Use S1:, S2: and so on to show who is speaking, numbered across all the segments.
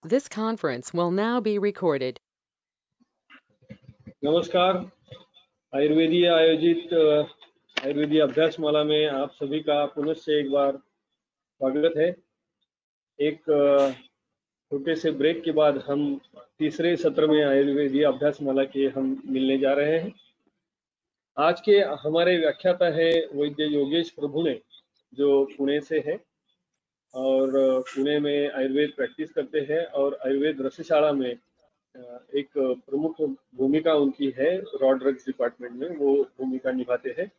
S1: This conference will now be recorded.
S2: नमस्कार। आयुर्वेदीय आयोजित आयुर्वेदीय अभ्यास माला में आप सभी का पुनः से एक बार स्वागत है। एक छोटे से ब्रेक के बाद हम तीसरे सत्र में आयुर्वेदीय अभ्यास माला के हम मिलने जा रहे हैं। आज के हमारे व्याख्याता है वैद्य योगेश प्रभुणे, जो पुणे से है और पुणे में आयुर्वेद प्रैक्टिस करते हैं और आयुर्वेद रसशाला में एक प्रमुख भूमिका उनकी है। रॉ ड्रग्स डिपार्टमेंट में वो भूमिका निभाते हैं।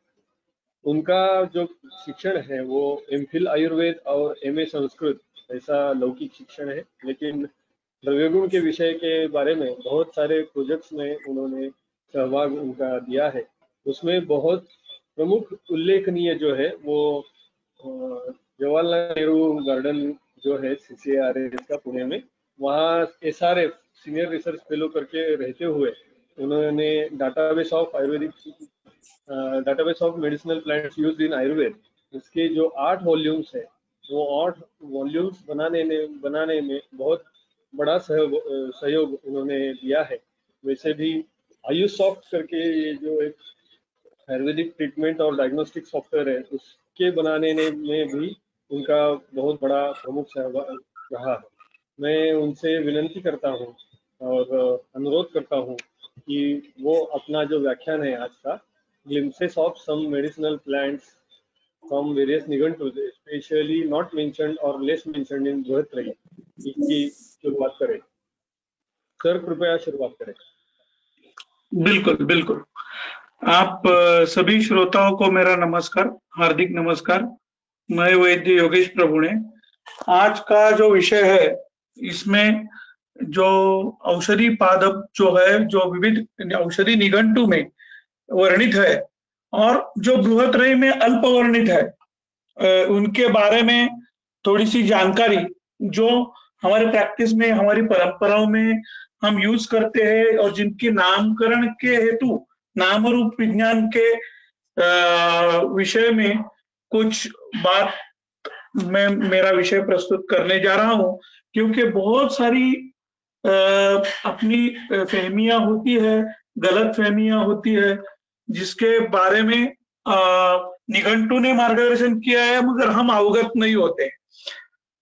S2: उनका जो शिक्षण है वो एमफिल आयुर्वेद और एमए संस्कृत ऐसा लौकिक शिक्षण है, लेकिन द्रव्यगुण के विषय के बारे में बहुत सारे प्रोजेक्ट्स में उन्होंने सहभाग उनका दिया है। उसमें बहुत प्रमुख उल्लेखनीय जो है वो जवाहरलाल नेहरू गार्डन जो है CCRS का पुणे में, वहाँ SRF सीनियर रिसर्च फेलो करके रहते हुए उन्होंने database of medicinal plants used in Ayurveda, उसके जो 8 वॉल्यूम्स है वो 8 वॉल्यूम्स बनाने में बहुत बड़ा सहयोग उन्होंने दिया है। वैसे भी आयुष सॉफ्ट करके ये जो एक आयुर्वेदिक ट्रीटमेंट और डायग्नोस्टिक सॉफ्टवेयर है उसके बनाने में भी उनका बहुत बड़ा प्रमुख सहभाग रहा है। मैं उनसे विनती करता हूँ और अनुरोध करता हूँ कि वो अपना जो व्याख्यान है आज का, glimpses of some medicinal plants from various Nighantu specially not mentioned और लेस मेंशन्ड इन बृहत्त्रयी, इसकी शुरुआत करें। सर कृपया शुरुआत करें।
S3: बिल्कुल बिल्कुल। आप सभी श्रोताओं को मेरा नमस्कार, हार्दिक नमस्कार। मैं वैद्य योगेश प्रभुणे। आज का जो विषय है इसमें जो औषधि पादप जो है, जो विविध औषधि निघंटु में वर्णित है और जो बृहत्त्रयी में अल्प वर्णित है, उनके बारे में थोड़ी सी जानकारी जो हमारे प्रैक्टिस में, हमारी परंपराओं में हम यूज करते हैं और जिनके नामकरण के हेतु नाम रूप विज्ञान के विषय में कुछ बात मैं मेरा विषय प्रस्तुत करने जा रहा हूं, क्योंकि बहुत सारी अपनी फहमियां होती है, गलत फहमियां होती है, जिसके बारे में निघंटू ने मार्गदर्शन किया है मगर हम अवगत नहीं होते।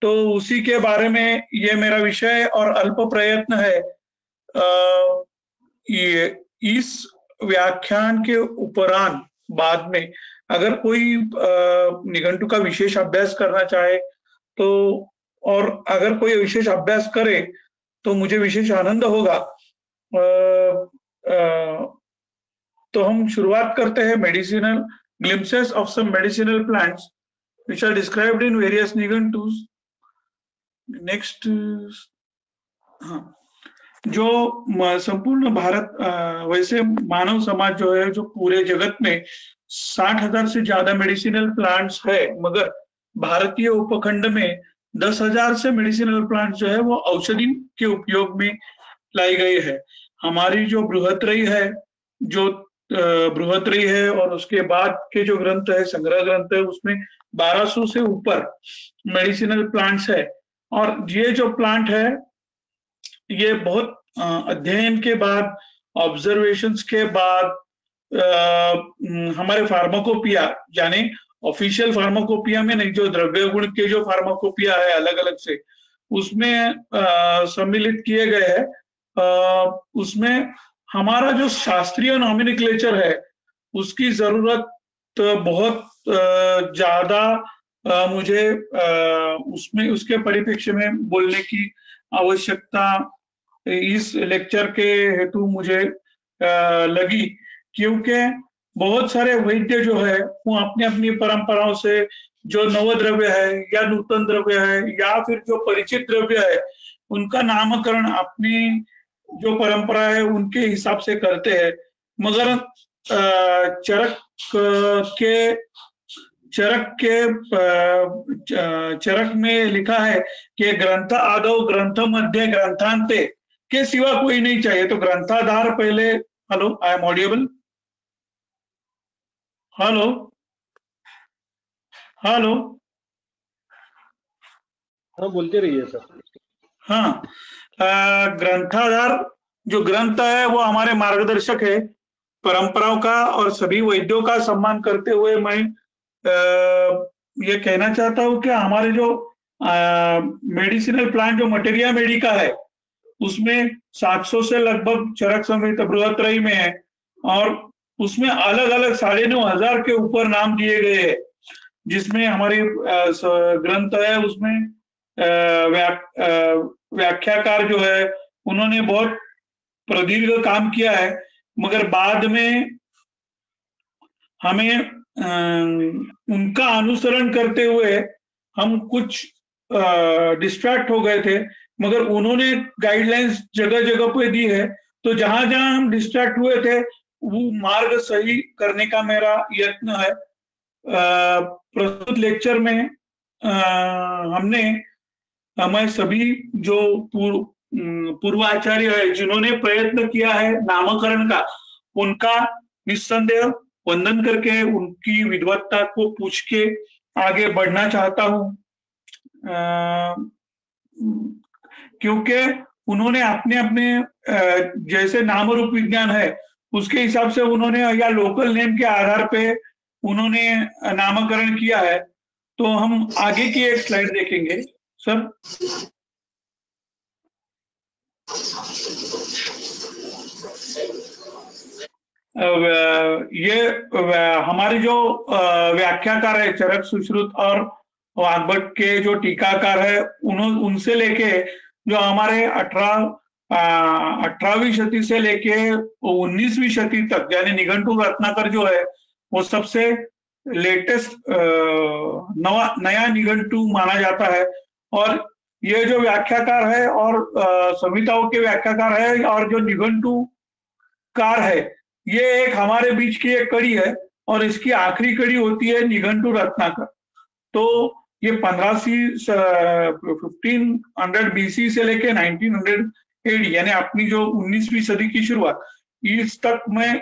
S3: तो उसी के बारे में ये मेरा विषय और अल्प प्रयत्न है। ये इस व्याख्यान के उपरांत बाद में अगर कोई निघंटु का विशेष अभ्यास करना चाहे तो, और अगर कोई विशेष अभ्यास करे तो मुझे विशेष आनंद होगा। तो हम शुरुआत करते हैं। Medicinal glimpses of some medicinal plants which are described in various निघंटुस। नेक्स्ट। हाँ, जो संपूर्ण भारत, वैसे मानव समाज जो है, जो पूरे जगत में 60,000 से ज्यादा मेडिसिनल प्लांट्स है, मगर भारतीय उपखंड में 10,000 से मेडिसिनल प्लांट्स जो है वो औषधि के उपयोग में लाई गई है। हमारी जो बृहत्त्रयी है, जो बृहत्त्रयी है और उसके बाद के जो ग्रंथ है, संग्रह ग्रंथ है, उसमें 1200 से ऊपर मेडिसिनल प्लांट्स है। और ये जो प्लांट है ये बहुत अध्ययन के बाद, ऑब्जर्वेशंस के बाद हमारे फार्माकोपिया, यानी ऑफिशियल फार्माकोपिया में नहीं, जो द्रव्य गुण के जो फार्माकोपिया है अलग अलग से, उसमें सम्मिलित किए गए हैं। उसमें हमारा जो शास्त्रीय नॉमेनक्लेचर है उसकी जरूरत बहुत ज्यादा मुझे उसमें उसके परिप्रेक्ष्य में बोलने की आवश्यकता इस लेक्चर के हेतु मुझे लगी, क्योंकि बहुत सारे वैद्य जो है वो अपनी अपनी परंपराओं से जो नवद्रव्य है या नूतन द्रव्य है या फिर जो परिचित द्रव्य है उनका नामकरण अपनी जो परंपरा है उनके हिसाब से करते हैं। मगर चरक में लिखा है कि ग्रंथ आदौ ग्रंथ मध्य ग्रंथांते के सिवा कोई नहीं चाहिए। तो ग्रंथाधार पहले। Hello, I am audible? Hello hello.
S2: हाँ, बोलते रहिए सर।
S3: हाँ, ग्रंथाधार जो ग्रंथ है वो हमारे मार्गदर्शक है परंपराओं का, और सभी वैद्यों का सम्मान करते हुए मैं ये कहना चाहता हूँ कि हमारे जो मेडिसिनल प्लांट जो मटेरिया मेडिका है उसमें 700 से लगभग चरक संहिता बृहत्रयी में है, और उसमें अलग अलग 9,500 के ऊपर नाम दिए गए हैं, जिसमें हमारी ग्रंथ है उसमें व्याख्याकार जो है उन्होंने बहुत प्रदीर्घ काम किया है, मगर बाद में हमें उनका अनुसरण करते हुए हम कुछ डिस्ट्रैक्ट हो गए थे, मगर उन्होंने गाइडलाइंस जगह जगह पे दी है, तो जहां जहां हम डिस्ट्रैक्ट हुए थे वो मार्ग सही करने का मेरा यत्न है। प्रस्तुत लेक्चर में हमने मैं सभी जो पूर्वाचार्य है जिन्होंने प्रयत्न किया है नामकरण का, उनका निस्संदेह वंदन करके उनकी विद्वत्ता को पूछ के आगे बढ़ना चाहता हूं, क्योंकि उन्होंने अपने अपने जैसे नाम रूप विज्ञान है उसके हिसाब से उन्होंने या लोकल नेम के आधार पे उन्होंने नामकरण किया है। तो हम आगे की एक स्लाइड देखेंगे सर। ये हमारे जो व्याख्याकार है चरक सुश्रुत और वाग्भट के जो टीकाकार है उनसे लेके जो हमारे 18वीं शती से लेके 19वीं शती तक यानी निघंटु रत्नाकर जो है वो सबसे लेटेस्ट नया निघंटु माना जाता है। और ये जो व्याख्याकार है और संहिताओं के व्याख्याकार है और जो निघंटु कार है, ये एक हमारे बीच की एक कड़ी है, और इसकी आखिरी कड़ी होती है निघंटु रत्नाकर। तो ये 1500 BC से लेके 1900 AD यानी अपनी जो 19वीं सदी की शुरुआत इस तक में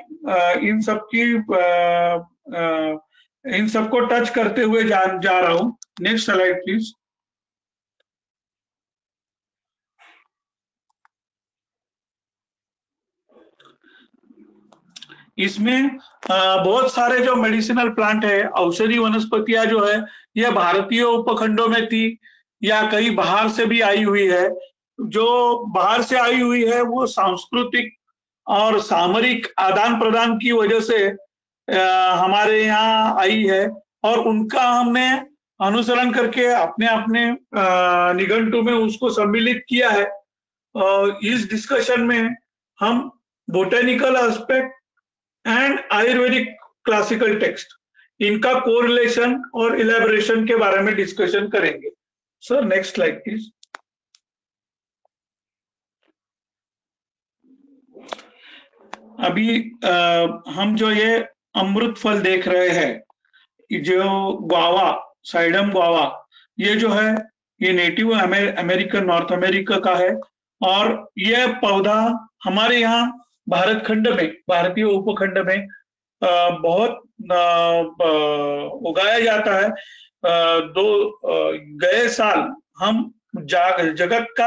S3: इन सबको टच करते हुए जा रहा हूं। Next slide please. इसमें बहुत सारे जो मेडिसिनल प्लांट है, औषधि वनस्पतियां जो है यह भारतीय उपखंडों में थी या कहीं बाहर से भी आई हुई है। जो बाहर से आई हुई है वो सांस्कृतिक और सामरिक आदान प्रदान की वजह से हमारे यहाँ आई है, और उनका हमने अनुसरण करके अपने अपने निघंटु में उसको सम्मिलित किया है। इस डिस्कशन में हम botanical aspect and Ayurvedic classical text इनका कोरिलेशन और इलेबोरेशन के बारे में डिस्कशन करेंगे। Sir next slide please. अभी हम जो ये अमृत फल देख रहे हैं जो गुआवा, साइडम गुआवा, ये जो है ये नेटिव अमेरिकन नॉर्थ अमेरिका का है, और ये पौधा हमारे यहाँ भारत खंड में, भारतीय उपखंड में बहुत उगाया जाता है। गए साल हम जगत का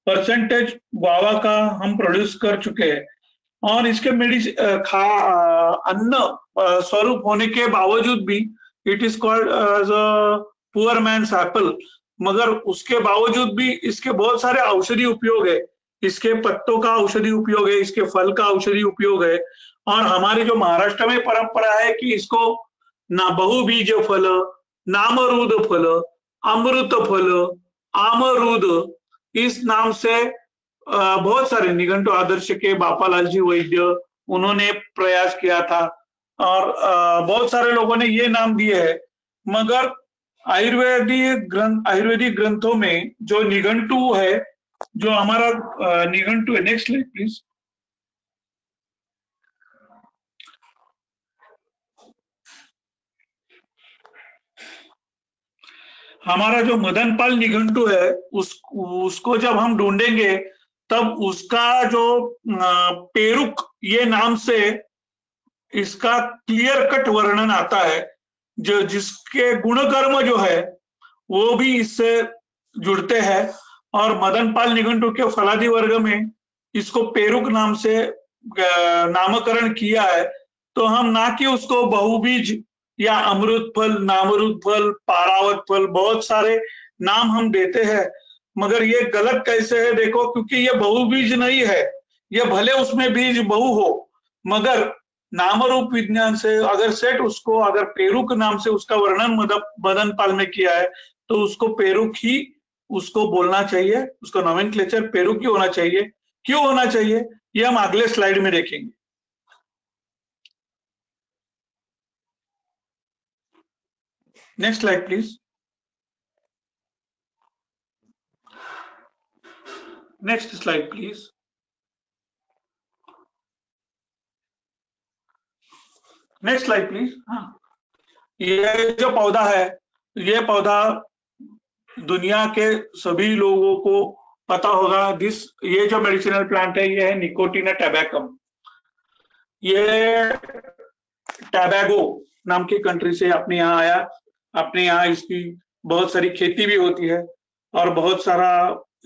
S3: 41% गुआवा का हम प्रोड्यूस कर चुके हैं, और इसके अन्न स्वरूप होने के बावजूद भी it is called as a poor man's apple, मगर उसके बावजूद भी इसके बहुत सारे औषधि उपयोग है। इसके पत्तों का औषधि उपयोग है, इसके फल का औषधि उपयोग है, और हमारे जो महाराष्ट्र में परंपरा है कि इसको ना बहुबीज फल, नामरूद फल, अमृत फल, आमरूद, इस नाम से बहुत सारे निघंटु आदर्श के बापालाल जी वैद्य उन्होंने प्रयास किया था, और बहुत सारे लोगों ने ये नाम दिए है। मगर आयुर्वेदिक ग्रंथों में जो निघंटु है, जो हमारा निघंटु है, नेक्स्ट स्लाइड प्लीज। हमारा जो मदनपाल निघंटु है उसको जब हम ढूंढेंगे तब उसका जो पेरुक ये नाम से इसका क्लियर कट वर्णन आता है, जो जिसके गुणकर्म जो है वो भी इससे जुड़ते हैं और मदनपाल निघंटु के फलादी वर्ग में इसको पेरुक नाम से नामकरण किया है, तो हम ना कि उसको बहुबीज या अमृत फल, नामरूद फल, पारावत फल, बहुत सारे नाम हम देते हैं, मगर ये गलत कैसे है देखो, क्योंकि ये बहुबीज नहीं है, ये भले उसमें बीज बहु हो, मगर नाम रूप विज्ञान से अगर सेठ उसको अगर पेरुक नाम से उसका वर्णन मदनपाल में किया है, तो उसको पेरुक ही उसको बोलना चाहिए, उसका नोमेनक्लेचर पेरुक ही होना चाहिए। क्यों होना चाहिए ये हम अगले स्लाइड में देखेंगे। Next slide please. Next slide please. Next slide please. हाँ, ये जो पौधा है, ये पौधा दुनिया के सभी लोगों को पता होगा। ये जो मेडिसिनल प्लांट है, ये है निकोटिना टैबैकम। ये टैबैगो नाम की कंट्री से अपने यहाँ आया। अपने यहाँ इसकी बहुत सारी खेती भी होती है और बहुत सारा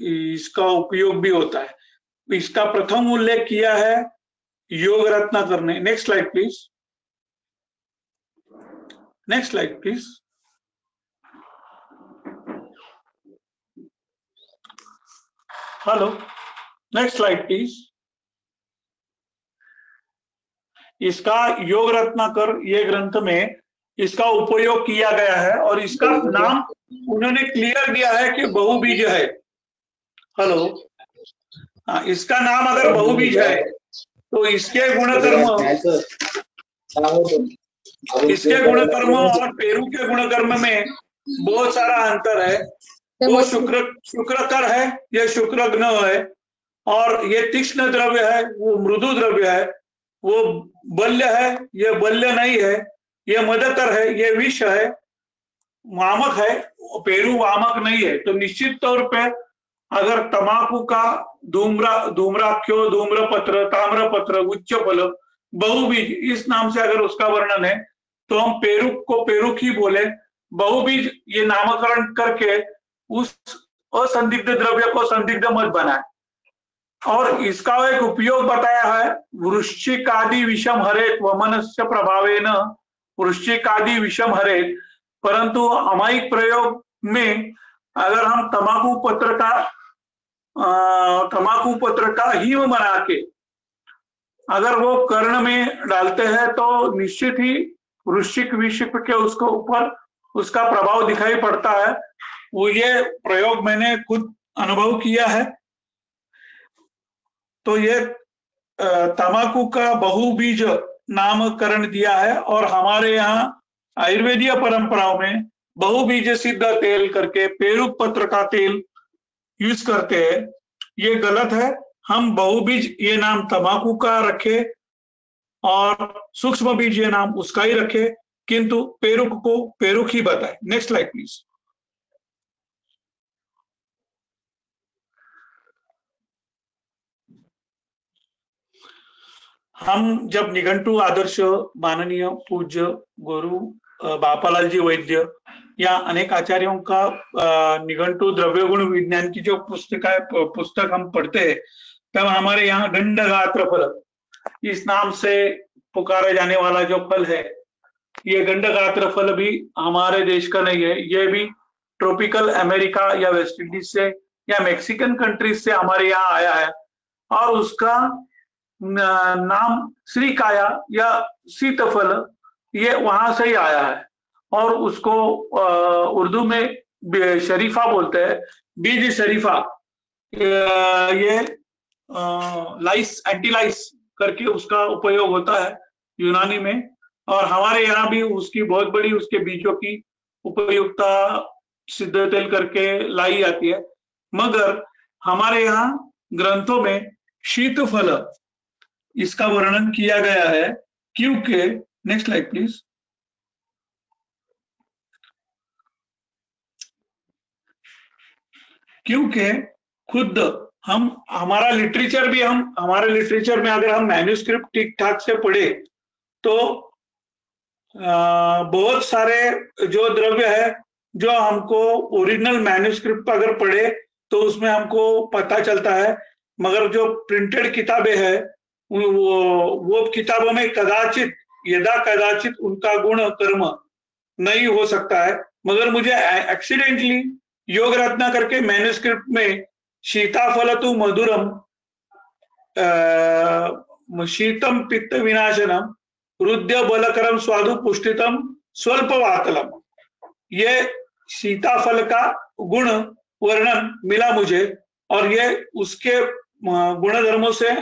S3: इसका उपयोग भी होता है। इसका प्रथम उल्लेख किया है योग रत्नाकर ने। Next slide please. Next slide please. Hello, next slide please. इसका योग रत्नाकर ये ग्रंथ में इसका उपयोग किया गया है और इसका नाम उन्होंने क्लियर दिया है कि बहुबीज है। हेलो, हाँ, इसका नाम अगर बहुबीज है तो इसके गुणकर्म और पेरू के गुणकर्म में बहुत सारा अंतर है। वो शुक्रकर है, यह शुक्रग्न है, और ये तीक्ष्ण द्रव्य है, वो मृदु द्रव्य है। वो बल्य है, ये बल्य नहीं है। ये मदकर है, ये विष है। वामक है, पेरू वामक नहीं है। तो निश्चित तौर पे अगर तमाकू का धूम्राख्यो, धूम्रपत्र, ताम्रपत्र, उच्च फल, बहुबीज इस नाम से अगर उसका वर्णन है, तो हम पेरुक को पेरुक ही बोले। बहुबीज ये नामकरण करके उस असंदिग्ध द्रव्य को संदिग्ध मत बनाए। और इसका एक उपयोग बताया है, वृश्चिकादि विषम हरेत वमनस्य प्रभावेन वृश्चिकादि विषम हरेत। परंतु अमायिक प्रयोग में अगर हम तमाकू पत्र का हीम बना के अगर वो कर्ण में डालते हैं, तो निश्चित ही वृश्चिक विष के उसको ऊपर उसका प्रभाव दिखाई पड़ता है। वो ये प्रयोग मैंने खुद अनुभव किया है। तो ये तमाकू का बहुबीज नामकरण दिया है और हमारे यहाँ आयुर्वेदीय परंपराओं में बहुबीज सिद्ध तेल करके पेरुक पत्र का तेल यूज करते हैं। ये गलत है। हम बहुबीज ये नाम तमाकू का रखे और सूक्ष्म बीज ये नाम उसका ही रखे, किंतु पेरुक को पेरुक ही बताए। Next slide please. हम जब निघंटु आदर्श माननीय पूज्य गुरु बापालाल जी वैद्य या अनेक आचार्यों का निघंटु द्रव्यगुण विज्ञान की जो पुस्तक हम पढ़ते हैं, तब हमारे यहाँ गंडगात्र फल इस नाम से पुकारा जाने वाला जो फल है, ये गंडगात्र फल भी हमारे देश का नहीं है। ये भी ट्रॉपिकल अमेरिका या वेस्ट इंडीज से या मैक्सिकन कंट्रीज से हमारे यहाँ आया है और उसका नाम श्रीकाया या सीतफल ये वहां से ही आया है और उसको उर्दू में शरीफा बोलते हैं, बीज शरीफा। ये लाइस, एंटीलाइस करके उसका उपयोग होता है यूनानी में, और हमारे यहाँ भी उसकी बहुत बड़ी उसके बीजों की उपयुक्ता सिद्ध तेल करके लाई जाती है। मगर हमारे यहाँ ग्रंथों में शीतफल इसका वर्णन किया गया है, क्योंकि नेक्स्ट स्लाइड प्लीज। क्योंकि खुद हम हमारे लिटरेचर में अगर हम मैन्युस्क्रिप्ट ठीक ठाक से पढ़े तो बहुत सारे जो द्रव्य है जो हमको ओरिजिनल मैन्युस्क्रिप्ट अगर पढ़े तो उसमें हमको पता चलता है, मगर जो प्रिंटेड किताबें हैं वो किताबों में कदाचित यदा कदाचित उनका गुण कर्म नहीं हो सकता है। मगर मुझे एक्सीडेंटली योग रत्नाकर के मैन्युस्क्रिप्ट में शीताफल तु मधुरम, शीतम पित्त विनाशनम, रुद्य बलकरम स्वादु पुष्टितम स्वल्प वातलम, ये सीताफल का गुण वर्णन मिला मुझे और ये उसके गुण धर्मों से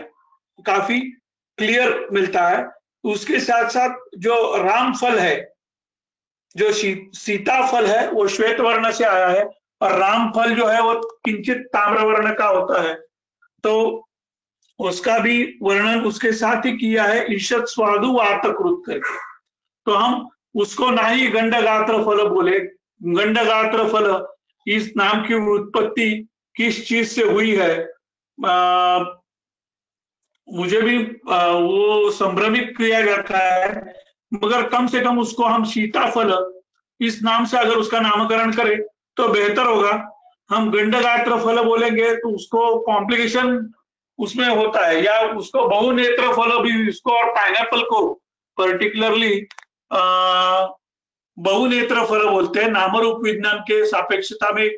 S3: काफी क्लियर मिलता है। उसके साथ साथ जो राम फल है, जो सीताफल है वो श्वेत वर्ण से आया है और राम फल जो है वो किंचित ताम्र वर्ण का होता है, तो उसका भी वर्णन उसके साथ ही किया है, ईशत स्वादु वातकृत करके। तो हम उसको ना ही गंडगात्र फल बोले। गंडगात्र फल इस नाम की उत्पत्ति किस चीज से हुई है, मुझे भी वो संभ्रमित किया जाता है, मगर कम से कम उसको हम सीताफल इस नाम से अगर उसका नामकरण करें तो बेहतर होगा। हम गंडगात्र फल बोलेंगे तो उसको कॉम्प्लिकेशन उसमें होता है, या उसको बहुनेत्र फल भी, उसको और पाइनएप्पल को पर्टिकुलरली बहुनेत्र फल बोलते हैं। नामरूप विज्ञान के सापेक्षता में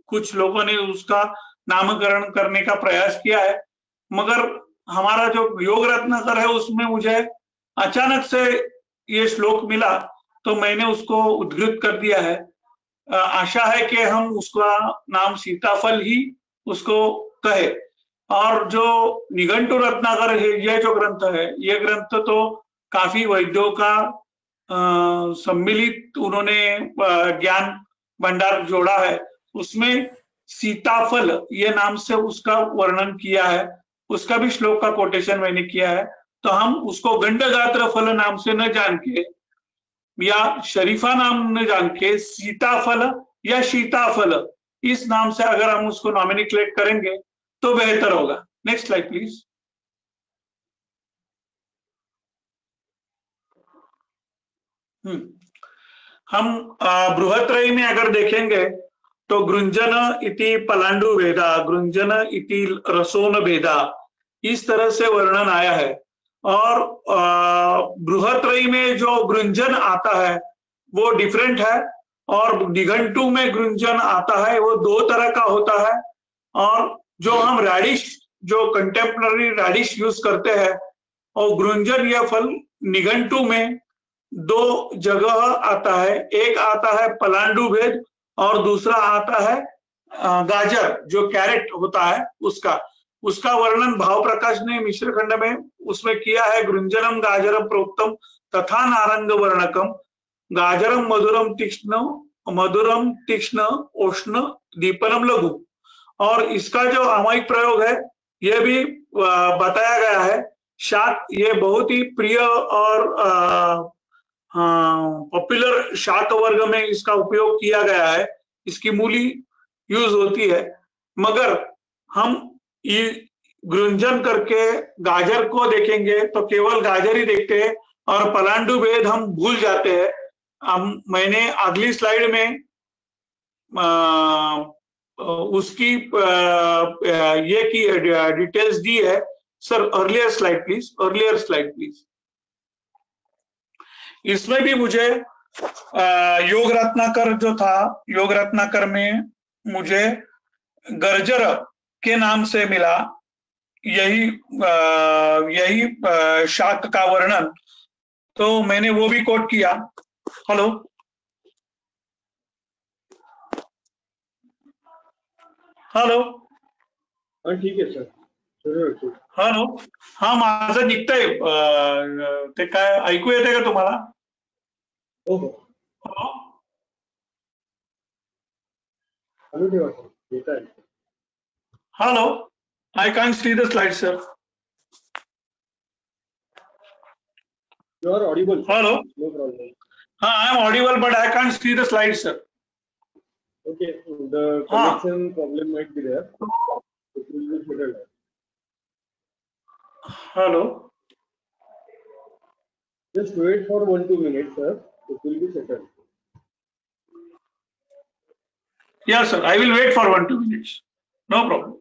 S3: कुछ लोगों ने उसका नामकरण करने का प्रयास किया है, मगर हमारा जो योग रत्नाकर है उसमें मुझे अचानक से ये श्लोक मिला तो मैंने उसको उद्धृत कर दिया है। आशा है कि हम उसका नाम सीताफल ही उसको कहे। और जो निघंटु रत्नाकर है, ये जो ग्रंथ है, ये ग्रंथ तो काफी वैद्यों का सम्मिलित उन्होंने ज्ञान भंडार जोड़ा है, उसमें सीताफल ये नाम से उसका वर्णन किया है, उसका भी श्लोक का कोटेशन मैंने किया है। तो हम उसको गंडगात्र फल नाम से न जान के या शरीफा नाम न जान के सीताफल या शीताफल इस नाम से अगर हम उसको नॉमिनिक्लेट करेंगे तो बेहतर होगा। Next slide please. हम बृहत्रयी में अगर देखेंगे तो गृंजन इति पलांडु भेदा, गृंजन इति रसोन भेदा, इस तरह से वर्णन आया है। और बृहत्रयी में जो गृंजन आता है वो डिफरेंट है, और निघंटु में गृंजन आता है वो दो तरह का होता है। और जो हम रैडिश, जो कंटेम्पररी रैडिश यूज करते हैं, और गृंजन या फल निघंटु में दो जगह आता है, एक आता है पलांडु भेद और दूसरा आता है गाजर जो कैरेट होता है उसका। उसका वर्णन भाव प्रकाश ने मिश्र खंड में उसमें किया है। गृंजनम गाजरम प्रोक्तम तथा नारंग वर्णकम, गाजरम मधुरम तीक्ष्ण उष्ण दीपनम लघु। और इसका जो अमायिक प्रयोग है यह भी बताया गया है। शाक ये बहुत ही प्रिय और पॉपुलर शाक वर्ग में इसका उपयोग किया गया है, इसकी मूली यूज होती है। मगर हम ये गृंजन करके गाजर को देखेंगे तो केवल गाजर ही देखते हैं और पलांडु भेद हम भूल जाते हैं। मैंने अगली स्लाइड में उसकी ये की डिटेल्स दी है। Sir earlier slide please, earlier slide please. इसमें भी मुझे योग रत्नाकर जो था, योग रत्नाकर में मुझे गर्जर के नाम से मिला यही शाक का वर्णन, तो मैंने वो भी कोट किया। हेलो हेलो,
S2: ठीक आहे सर,
S3: हॅलो, हा माझं निघतंय, ते काय ऐकू येते का तुम्हाला?
S2: हो हो, चालू ठेवा सर, येत आहे.
S3: Hello, I can't see the slide, sir.
S2: You are audible.
S3: Hello.
S2: No problem.
S3: I am audible, but I can't see the slide, sir.
S2: Okay, the connection problem might be there. It will be settled.
S3: Hello.
S2: Just wait for 1-2 minutes, sir. It will be settled.
S3: Yes, sir. I will wait for 1-2 minutes. No problem.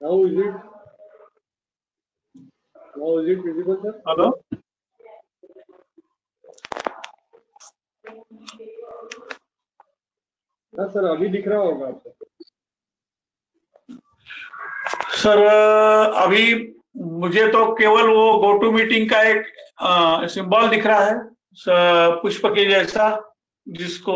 S2: Now is it visible, sir?
S3: Hello.
S2: हाँ sir, अभी दिख रहा होगा आपको।
S3: Sir अभी मुझे तो केवल वो गो टू मीटिंग का एक सिंबल दिख रहा है, पुष्प के जैसा, जिसको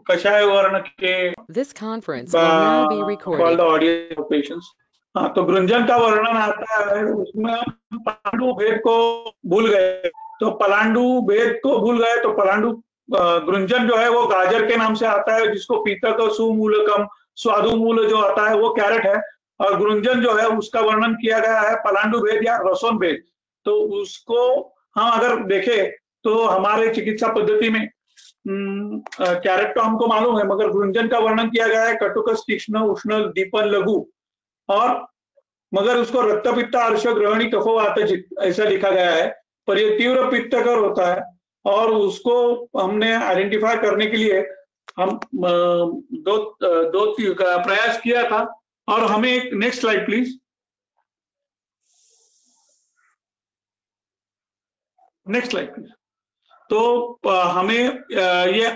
S3: कषाय वर्ण के
S1: This conference will now be recorded.
S3: Audio patience. हाँ, तो गृंजन का वर्णन आता है, उसमें हम पलांडु भेद को भूल गए, तो पलांडु गृंजन जो है वो गाजर के नाम से आता है, जिसको पीतक सुमूलकम स्वादुमूल जो आता है वो कैरेट है, और गृंजन जो है उसका वर्णन किया गया है पलांडु भेद या रसोन भेद। तो उसको हम अगर देखें तो हमारे चिकित्सा पद्धति में कैरेट तो हमको मालूम है, मगर गृंजन का वर्णन किया गया है कटुकस तीक्ष्ण उष्ण दीपन लघु, और मगर उसको रक्त पित्त अर्श ग्रहणी कफवातजित ऐसा लिखा गया है, पर ये तीव्र पित्तकर होता है, और उसको हमने आइडेंटिफाई करने के लिए हम दो प्रयास किया था। और हमें एक next slide please, next slide please. तो हमें ये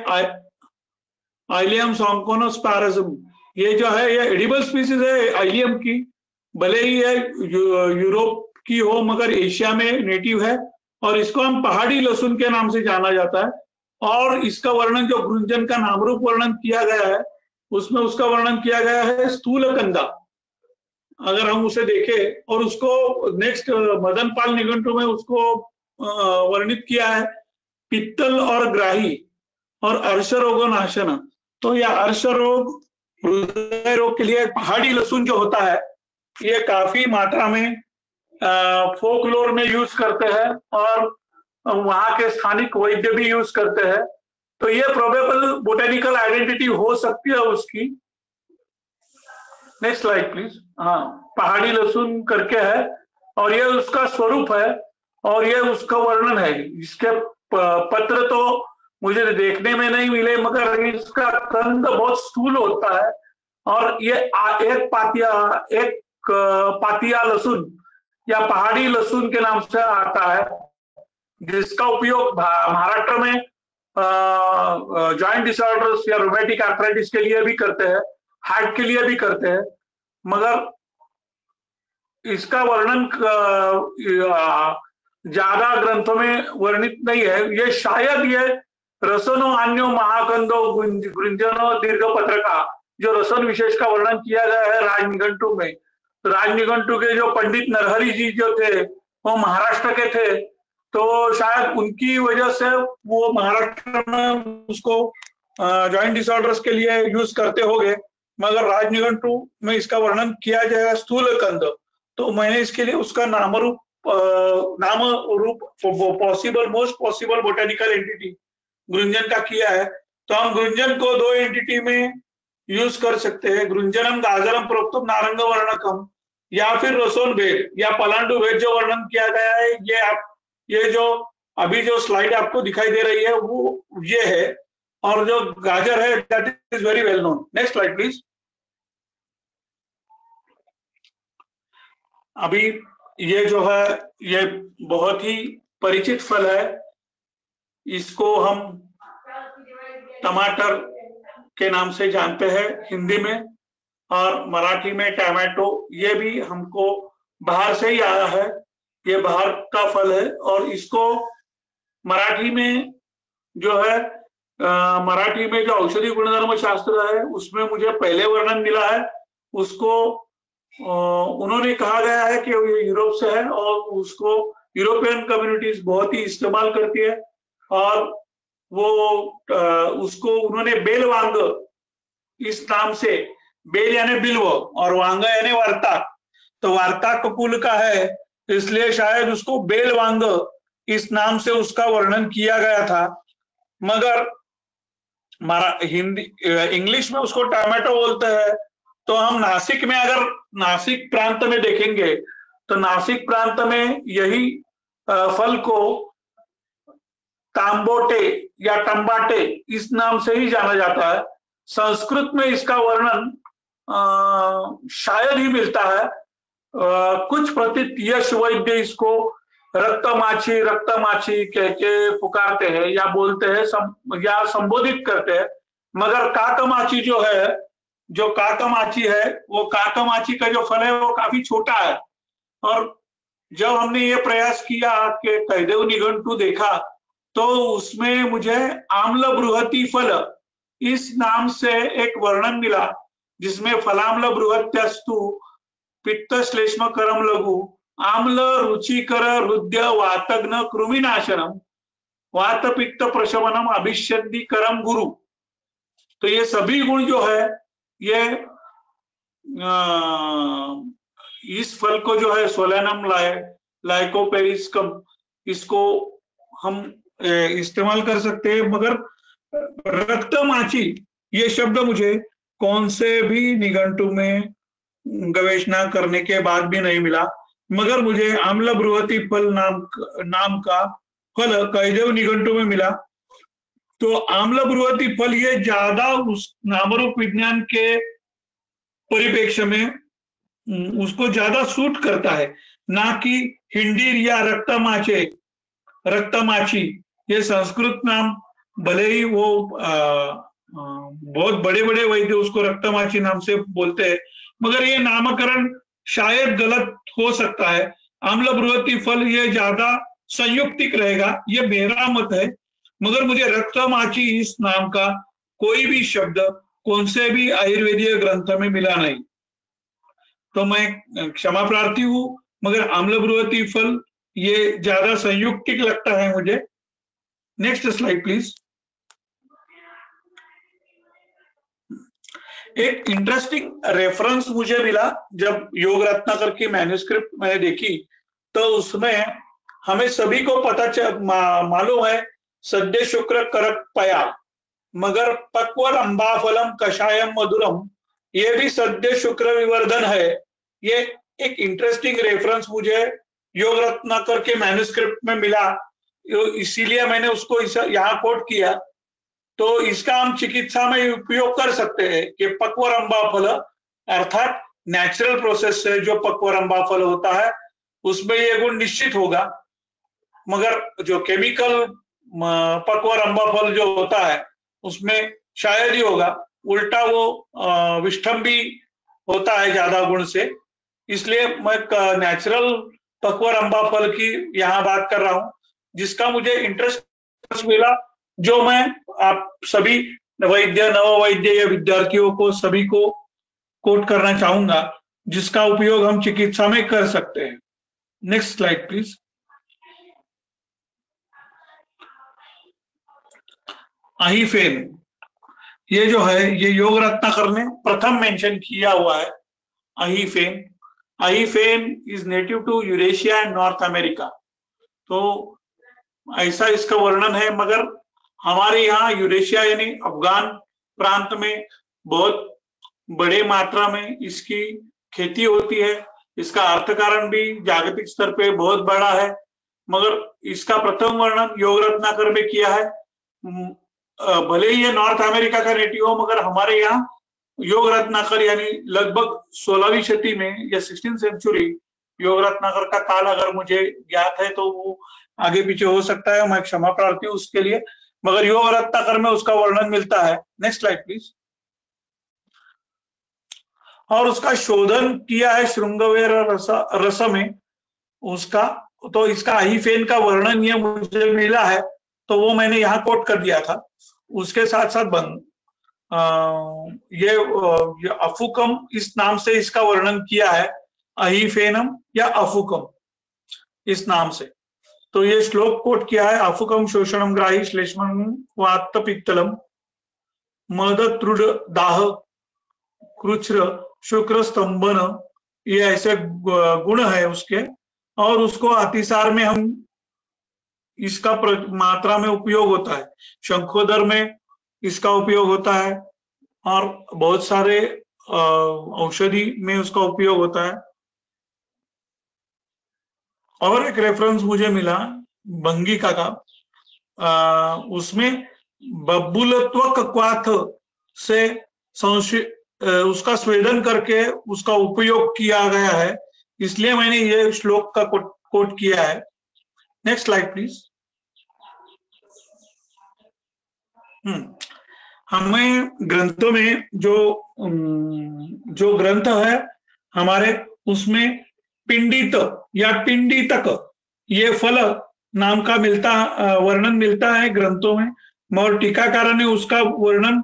S3: आइलियम सॉन्कोनोस्पारज्म, ये जो है ये एडिबल स्पीसीज है आइलियम की, भले ही ये यूरोप की हो मगर एशिया में नेटिव है, और इसको हम पहाड़ी लहसुन के नाम से जाना जाता है। और इसका वर्णन जो गृंजन का नामरूप वर्णन किया गया है, उसमें उसका वर्णन किया गया है स्थूलकंदा, अगर हम उसे देखें, और उसको नेक्स्ट मदन पाल निघंटु में उसको वर्णित किया है पित्तल और ग्राही और अर्श रोगोनाशन। तो यह अर्श रोग, हृदय रोग के लिए पहाड़ी लहसुन जो होता है ये काफी मात्रा में फोकलोर में यूज करते हैं, और वहां के स्थानिक वैद्य भी यूज करते हैं। तो ये प्रोबेबल बोटेनिकल आइडेंटिटी हो सकती है उसकी। Next slide please. हाँ, पहाड़ी लहसुन करके है, और ये उसका स्वरूप है, और ये उसका वर्णन है। इसके पत्र तो मुझे देखने में नहीं मिले, मगर इसका कंद बहुत स्थूल होता है, और ये एक पातिया लहसुन या पहाड़ी लहसुन के नाम से आता है, जिसका उपयोग महाराष्ट्र में जॉइंट डिसऑर्डर्स या रोमेटिक आर्थराइटिस के लिए भी करते हैं, हार्ट के लिए भी करते हैं, मगर इसका वर्णन ज्यादा ग्रंथों में वर्णित नहीं है। ये शायद ये रसनो अन्यो महाकंदो गृंजनो दीर्घ पत्रका, जो रसन विशेष का वर्णन किया गया है राजनिघंटु में, तो राजनिघंटु के जो पंडित नरहरि जी जो थे वो महाराष्ट्र के थे, तो शायद उनकी वजह से वो महाराष्ट्र में उसको जॉइंट डिसऑर्डर्स के लिए यूज करते होंगे, मगर राजनिघंटु में इसका वर्णन किया जाएगा स्थूलकंद। तो मैंने इसके लिए उसका नाम रूप possible, most possible botanical entity गृंजन का किया है। तो हम गृंजन को दो एंटिटी में यूज कर सकते हैं, गृंजनम गाजरम प्रोक्तम नारंग वर्णकम, या फिर रसोन भेद या पलांडु भेद जो वर्णन किया गया है। ये जो अभी जो स्लाइड आपको दिखाई दे रही है वो ये है, और जो गाजर है that is very well known. Next slide please. अभी ये जो है ये बहुत ही परिचित फल है, इसको हम टमाटर के नाम से जानते हैं हिंदी में, और मराठी में टमाटो। ये भी हमको बाहर से ही आया है, ये बाहर का फल है, और इसको मराठी में जो है मराठी में जो औषधि गुणधर्म शास्त्र है उसमें मुझे पहले वर्णन मिला है, उसको उन्होंने कहा गया है कि ये यूरोप से है, और उसको यूरोपियन कम्युनिटीज बहुत ही इस्तेमाल करती है, और वो उसको उन्होंने बेल वांग इस नाम से, बेल यानी बिल्व और वांग यानी वार्ताक, तो वार्ताक कुल का है, इसलिए शायद उसको बेल वांग इस नाम से उसका वर्णन किया गया था, मगर हिंदी इंग्लिश में उसको टमाटो बोलते हैं। तो हम नासिक में, अगर नासिक प्रांत में देखेंगे तो नासिक प्रांत में यही फल को तांबोटे या टम्बाटे इस नाम से ही जाना जाता है। संस्कृत में इसका वर्णन शायद ही मिलता है। कुछ प्रतीत यश वैद्य इसको रक्तमाछी कह के पुकारते हैं या बोलते हैं या संबोधित करते हैं। मगर काकमाची जो है, जो काकमाची है, वो काकमाची का जो फल है वो काफी छोटा है। और जब हमने ये प्रयास किया कि कैदेव निघंटु देखा तो उसमें मुझे आम्ल बृहति फल इस नाम से एक वर्णन मिला, जिसमें फलाम्ल बृहत्यस्तु पित्त श्लेष्म करम लघु आम्ल रुचिकर हृदय वातग्न कृमिनाशनम वात पित्त प्रशमनम अभिषेधि करम गुरु। तो ये सभी गुण जो है ये इस फल को जो है सोलेनम लाइकोपेरिस्कम इसको हम इस्तेमाल कर सकते हैं। मगर रक्तमाची ये शब्द मुझे कौन से भी निघंटु में गवेषणा करने के बाद भी नहीं मिला। मगर मुझे आम्ल बृहति फल नाम का फल कैदेव निघंटु में मिला। तो आम्ल बृहति फल ये ज्यादा उस नामरूप विज्ञान के परिप्रेक्ष्य में उसको ज्यादा सूट करता है, ना कि हिंडीर या रक्तमाची। ये संस्कृत नाम भले ही वो बहुत बड़े बड़े वैद्य उसको रक्तमाची नाम से बोलते हैं, मगर ये नामकरण शायद गलत हो सकता है। आम्ल बृहति फल ये ज्यादा संयुक्तिक रहेगा, ये मेरा मत है। मगर मुझे रक्तमाची इस नाम का कोई भी शब्द कौन से भी आयुर्वेदीय ग्रंथ में मिला नहीं, तो मैं क्षमा प्रार्थी हूं। मगर आम्ल बृहति फल ये ज्यादा संयुक्तिक लगता है मुझे। Next slide please. एक इंटरेस्टिंग रेफरेंस मुझे मिला जब योग रत्नाकर की मैन्युस्क्रिप्ट मैंने देखी, तो उसमें हमें सभी को मालूम है सद्य शुक्र करक पया मगर पक्वर अम्बाफलम कषायम मधुरम, ये भी सद्य शुक्र विवर्धन है। ये एक इंटरेस्टिंग रेफरेंस मुझे योग रत्नाकर के मैन्युस्क्रिप्ट में मिला, इसीलिए मैंने उसको यहाँ कोट किया। तो इसका हम चिकित्सा में उपयोग कर सकते हैं कि पक्वर अम्बा फल अर्थात नेचुरल प्रोसेस से जो पक्वर अम्बा फल होता है उसमें ये गुण निश्चित होगा। मगर जो केमिकल पक्वर अम्बा फल जो होता है उसमें शायद ही होगा, उल्टा वो विष्ठंबी होता है ज्यादा गुण से। इसलिए मैं नेचुरल पक्वर अम्बा फल की यहाँ बात कर रहा हूँ, जिसका मुझे इंटरेस्ट मिला, जो मैं आप सभी वैद्य नव वैद्य या विद्यार्थियों को सभी को कोट करना चाहूंगा, जिसका उपयोग हम चिकित्सा में कर सकते हैं। Next slide please. अहीफेन ये जो है ये योग रत्नाकर ने प्रथम मेंशन किया हुआ है। अहीफेन is native to Eurasia and North America. तो ऐसा इसका वर्णन है, मगर हमारे यहाँ यूरेशिया यानी अफगान प्रांत में बहुत बड़े मात्रा में इसकी खेती होती है। इसका अर्थ कारण भी जागतिक स्तर पे बहुत बड़ा है, मगर इसका प्रथम वर्णन योग रत्नाकर में किया है। भले ही ये नॉर्थ अमेरिका का नेटिव हो, मगर हमारे यहाँ योग रत्नाकर यानी लगभग 16वीं शती में या 16th सेंचुरी योग रत्नाकर का काल अगर मुझे ज्ञात है तो वो आगे पीछे हो सकता है, मैं क्षमा प्रार्थी हूँ उसके लिए, मगर योग रत्नाकर में उसका वर्णन मिलता है। Next slide please. और उसका शोधन किया है श्रृंगवेर रस में उसका, तो इसका अहीफेन का वर्णन ये मुझे मिला है, तो वो मैंने यहाँ कोट कर दिया था। उसके साथ साथ ये अफुकम इस नाम से इसका वर्णन किया है, अहीफेनम या अफुकम इस नाम से। तो ये श्लोक कोट किया है, अफुकम शोषणम ग्राही श्लेष्मं वात पित्तलम मद त्रुड दाह कृच्छ्र शुक्र स्तंभन, ये ऐसे गुण है उसके। और उसको अतिसार में हम इसका मात्रा में उपयोग होता है, शंखोदर में इसका उपयोग होता है और बहुत सारे औषधि में उसका उपयोग होता है। और एक रेफरेंस मुझे मिला भंगिका का, उसमें बबुलत्वक क्वाथ से उसका स्वेदन करके उसका उपयोग किया गया है, इसलिए मैंने ये श्लोक का कोट किया है। Next slide please. हमें ग्रंथों में जो ग्रंथ है हमारे, उसमें पिंडित या पिंडितक ये फल नाम का वर्णन मिलता है ग्रंथों में, और टीकाकार ने उसका वर्णन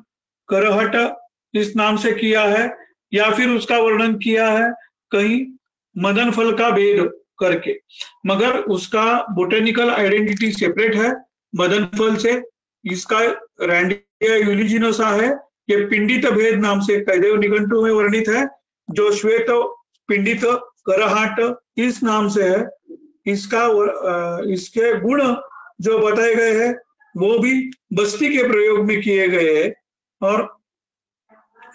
S3: करहट इस नाम से किया है, या फिर उसका वर्णन किया है कहीं मदन फल का भेद करके, मगर उसका बोटेनिकल आइडेंटिटी सेपरेट है मदन फल से। इसका रैंडिया यूलिजिनोसा है, ये पिंडित भेद नाम से कैदेव निघंटु में वर्णित है, जो श्वेत पिंडित करहाट इस नाम से है। इसके गुण जो बताए गए हैं वो भी बस्ती के प्रयोग में किए गए हैं, और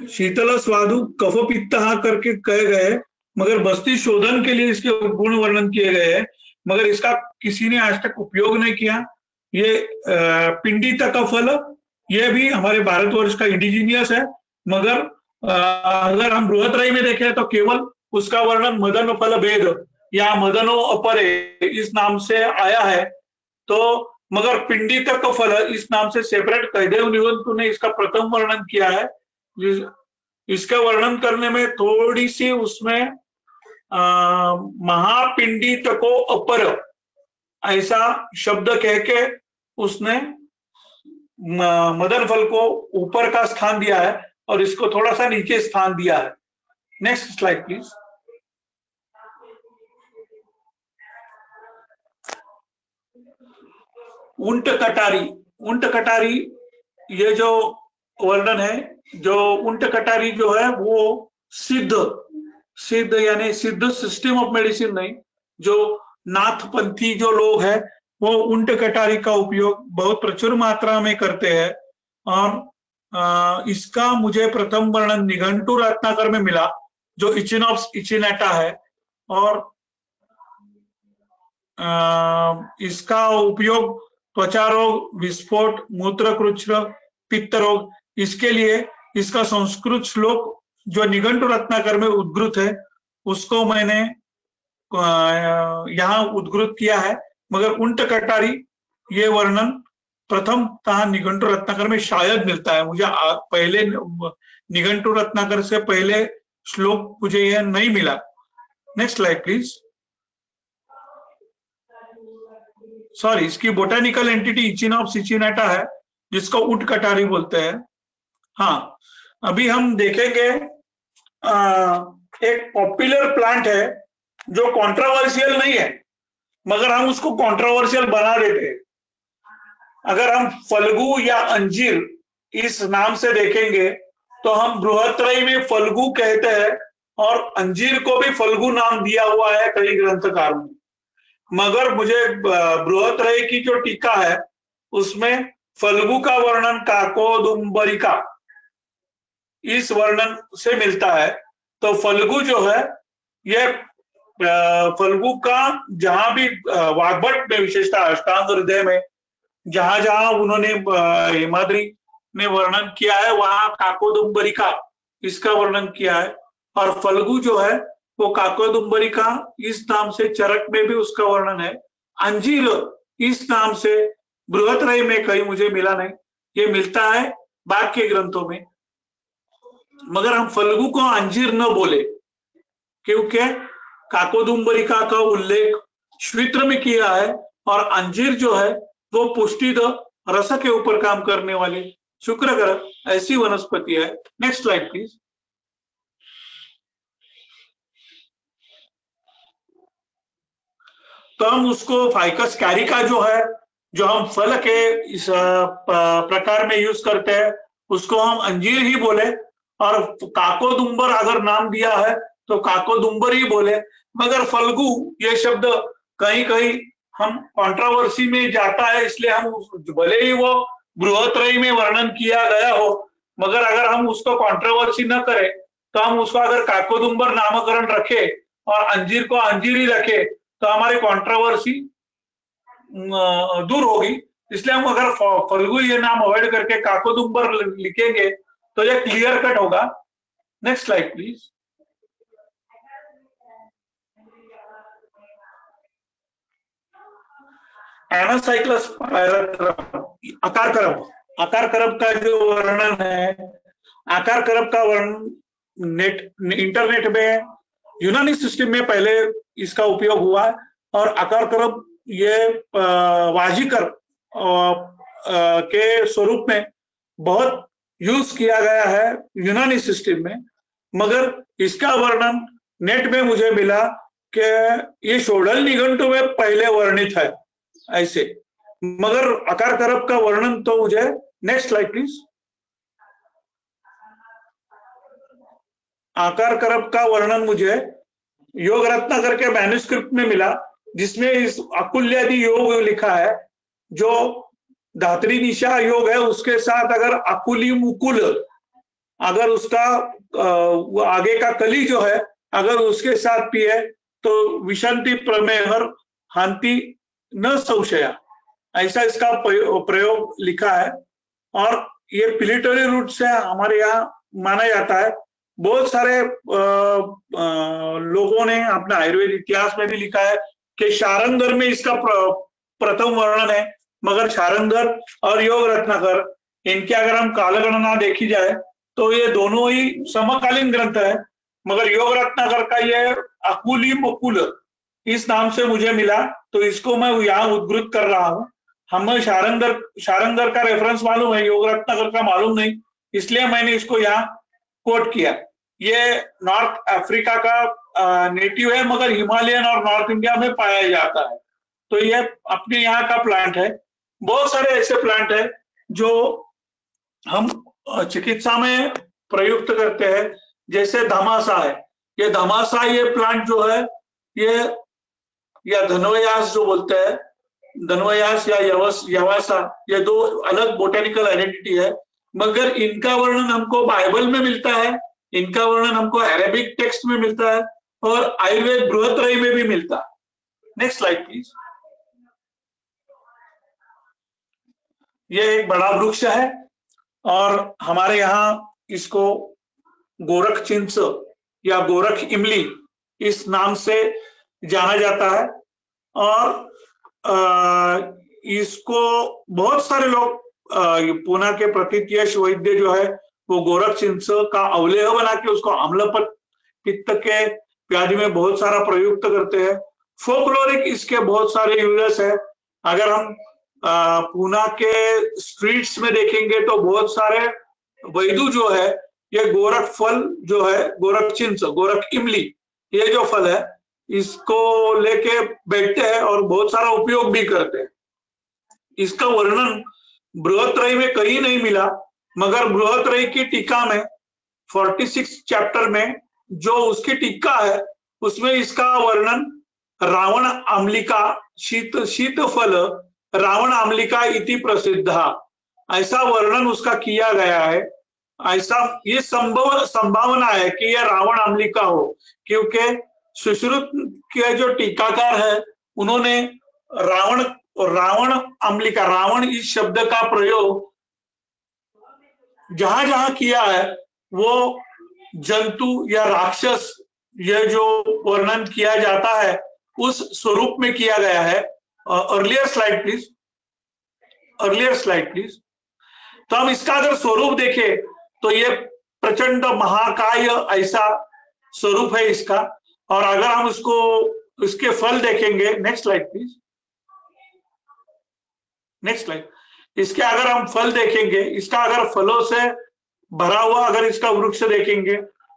S3: शीतल स्वादु कफ पित्त करके कहे गए, मगर बस्ती शोधन के लिए इसके गुण वर्णन किए गए हैं, मगर इसका किसी ने आज तक उपयोग नहीं किया। ये पिंडित का फल ये भी हमारे भारतवर्ष का इंडिजीनियस है, मगर अगर हम बृहत्रयी में देखें तो केवल उसका वर्णन मदन फल भेद या मदनो अपरे इस नाम से आया है, तो मगर पिंडित का फल इस नाम से सेपरेट कैदेव निघंटु ने इसका प्रथम वर्णन किया है। इसका वर्णन करने में थोड़ी सी उसमें महापिंडित को अपर ऐसा शब्द कह के उसने मदन फल को ऊपर का स्थान दिया है और इसको थोड़ा सा नीचे स्थान दिया है। Next slide please. ऊंट कटारी ये जो वर्णन है, जो ऊंट कटारी जो है वो सिद्ध यानी सिद्ध सिस्टम ऑफ मेडिसिन नहीं, जो नाथपंथी जो लोग हैं वो ऊंट कटारी का उपयोग बहुत प्रचुर मात्रा में करते हैं, और इसका मुझे प्रथम वर्णन निघंटु रत्नाकर में मिला जो इचिनॉप्स इचिनेटा है, और इसका उपयोग त्वचा रोग, विस्फोट, मूत्रकृच्र, पित्त रोग, इसके लिए इसका संस्कृत श्लोक जो निघंटु रत्नाकर में उद्गृत है उसको मैंने यहाँ उद्गृत किया है, मगर ऊंट कटारी ये वर्णन प्रथम निघंटु रत्नाकर में शायद मिलता है। मुझे पहले निघंटु रत्नाकर से पहले श्लोक मुझे यह नहीं मिला। Next slide please. सॉरी, इसकी बोटेनिकल एंटिटी इचिनॉप्स इचिनेटा है जिसको ऊंट कटारी बोलते हैं। हाँ, अभी हम देखेंगे एक पॉपुलर प्लांट है जो कंट्रोवर्शियल नहीं है, मगर हम उसको कंट्रोवर्शियल बना देते हैं। अगर हम फल्गु या अंजीर इस नाम से देखेंगे तो हम बृहत्रयी में फल्गु कहते हैं, और अंजीर को भी फल्गु नाम दिया हुआ है कई ग्रंथकारों ने, मगर मुझे बृहत्रयी की जो टीका है उसमें फल्गु का वर्णन काकोदुम्बरिका इस वर्णन से मिलता है। तो फल्गु जो है ये फल्गु का जहां भी वाग्भट में विशेषता अष्टांग हृदय में जहां जहां उन्होंने हेमाद्रि में वर्णन किया है वहां काकोदुम्बरिका इसका वर्णन किया है, और फल्गु जो है वो काकोदुम्बरिका इस नाम से चरक में भी उसका वर्णन है। अंजीर इस नाम से बृहत्रयी में कहीं मुझे मिला नहीं, ये मिलता है बाद के ग्रंथों में, मगर हम फल्गु को अंजीर न बोले क्योंकि काकोदुम्बरिका का उल्लेख श्वित्र में किया है, और अंजीर जो है वो पुष्टिद रस के ऊपर काम करने वाली शुक्र ग्रह ऐसी वनस्पति है। Next slide please. तो हम उसको फाइकस कैरिका जो है, जो हम फल के इस प्रकार में यूज करते हैं, उसको हम अंजीर ही बोले, और काकोदुम्बर अगर नाम दिया है तो काकोदुम्बर ही बोले, मगर फल्गु ये शब्द कहीं कहीं हम कंट्रोवर्सी में जाता है, इसलिए हम भले ही वो बृहत्रयी में वर्णन किया गया हो, मगर अगर हम उसको कंट्रोवर्सी न करें तो हम उसको अगर काकोदुम्बर नामकरण रखे और अंजीर को अंजीर ही रखे तो हमारी कंट्रोवर्सी दूर होगी, इसलिए हम अगर फल्गु ये नाम अवॉइड करके काकोदुम्बर लिखेंगे तो ये क्लियर कट होगा। Next slide please. एनासाइक्लस आकार करब, आकार करब का जो वर्णन है, आकार करब का वर्णन इंटरनेट में यूनानी सिस्टम में पहले इसका उपयोग हुआ और आकार करब ये वाजिकर के स्वरूप में बहुत यूज किया गया है यूनानी सिस्टम में, मगर इसका वर्णन नेट में मुझे मिला कि ये शोडल निघंटु में पहले वर्णित है ऐसे, मगर आकार करब का वर्णन तो मुझे, नेक्स्ट स्लाइड प्लीज, आकार करब का वर्णन मुझे योग रत्नाकर के मैन्युस्क्रिप्ट में मिला, जिसमें इस अकुल्यादि योग लिखा है, जो धात्री निशा योग है उसके साथ अगर अकुली मुकुल, अगर उसका आगे का कली जो है अगर उसके साथ पिए तो विशंति प्रमेहर हांति न संशया, ऐसा इसका प्रयोग लिखा है। और ये पिलिटरी रूट से हमारे यहाँ माना जाता है। बहुत सारे लोगों ने अपना आयुर्वेद इतिहास में भी लिखा है कि शारंगर में इसका प्रथम वर्णन है, मगर शारंगर और योग रत्नाकर इनके अगर हम कालगणना देखी जाए तो ये दोनों ही समकालीन ग्रंथ है, मगर योग रत्नाकर का ये अकुली मुकुल इस नाम से मुझे मिला, तो इसको मैं यहाँ उद्धृत कर रहा हूँ। हमें शारंगर का रेफरेंस मालूम है, योग रत्नाकर का मालूम नहीं, इसलिए मैंने इसको यहाँ कोट किया। ये नॉर्थ अफ्रीका का नेटिव है, मगर हिमालयन और नॉर्थ इंडिया में पाया जाता है, तो ये अपने यहाँ का प्लांट है। बहुत सारे ऐसे प्लांट है जो हम चिकित्सा में प्रयुक्त करते हैं, जैसे धमासा है। ये धमासा ये प्लांट जो है ये या धनवयास जो बोलते हैं, धनवयास या यवासा, ये दो अलग बोटेनिकल आइडेंटिटी है, मगर इनका वर्णन हमको बाइबल में मिलता है, इनका वर्णन हमको अरेबिक टेक्स्ट में मिलता है और आयुर्वेद बृहत्रयी में भी मिलता है। Next slide please. ये एक बड़ा वृक्ष है और हमारे यहाँ इसको गोरख चिंच या गोरख इमली इस नाम से जाना जाता है। और इसको बहुत सारे लोग पूना के प्रतीत वैद्य जो है वो गोरख चिंच का अवलेह बना के उसको अम्लपत पित्त के व्याधि में बहुत सारा प्रयुक्त करते हैं। फोकलोरिक इसके बहुत सारे यूजेस है। अगर हम पूना के स्ट्रीट्स में देखेंगे तो बहुत सारे वैदु जो है ये गोरख फल जो है, गोरख चिंच, गोरख इमली, ये जो फल है इसको लेके बैठते हैं और बहुत सारा उपयोग भी करते हैं। इसका वर्णन बृहत्रयी में कहीं नहीं मिला, मगर बृहत्रयी की टीका में 46 चैप्टर में जो उसकी टीका है उसमें इसका वर्णन रावण आम्लिका शीत फल रावण आम्लिका इति प्रसिद्ध, ऐसा वर्णन उसका किया गया है। ऐसा ये संभावना है कि यह रावण आम्लिका हो, क्योंकि सुश्रुत के जो टीकाकार है उन्होंने रावण आम्लिका, रावण इस शब्द का प्रयोग जहां जहां किया है वो जंतु या राक्षस ये जो वर्णन किया जाता है उस स्वरूप में किया गया है। Earlier slide please, earlier slide please. तो हम इसका अगर स्वरूप देखें तो ये प्रचंड महाकाय ऐसा स्वरूप है इसका। और अगर हम इसके फल देखेंगे, next slide please, next slide. इसके अगर हम फल देखेंगे, इसका अगर फलों से भरा हुआ अगर इसका वृक्ष देखेंगे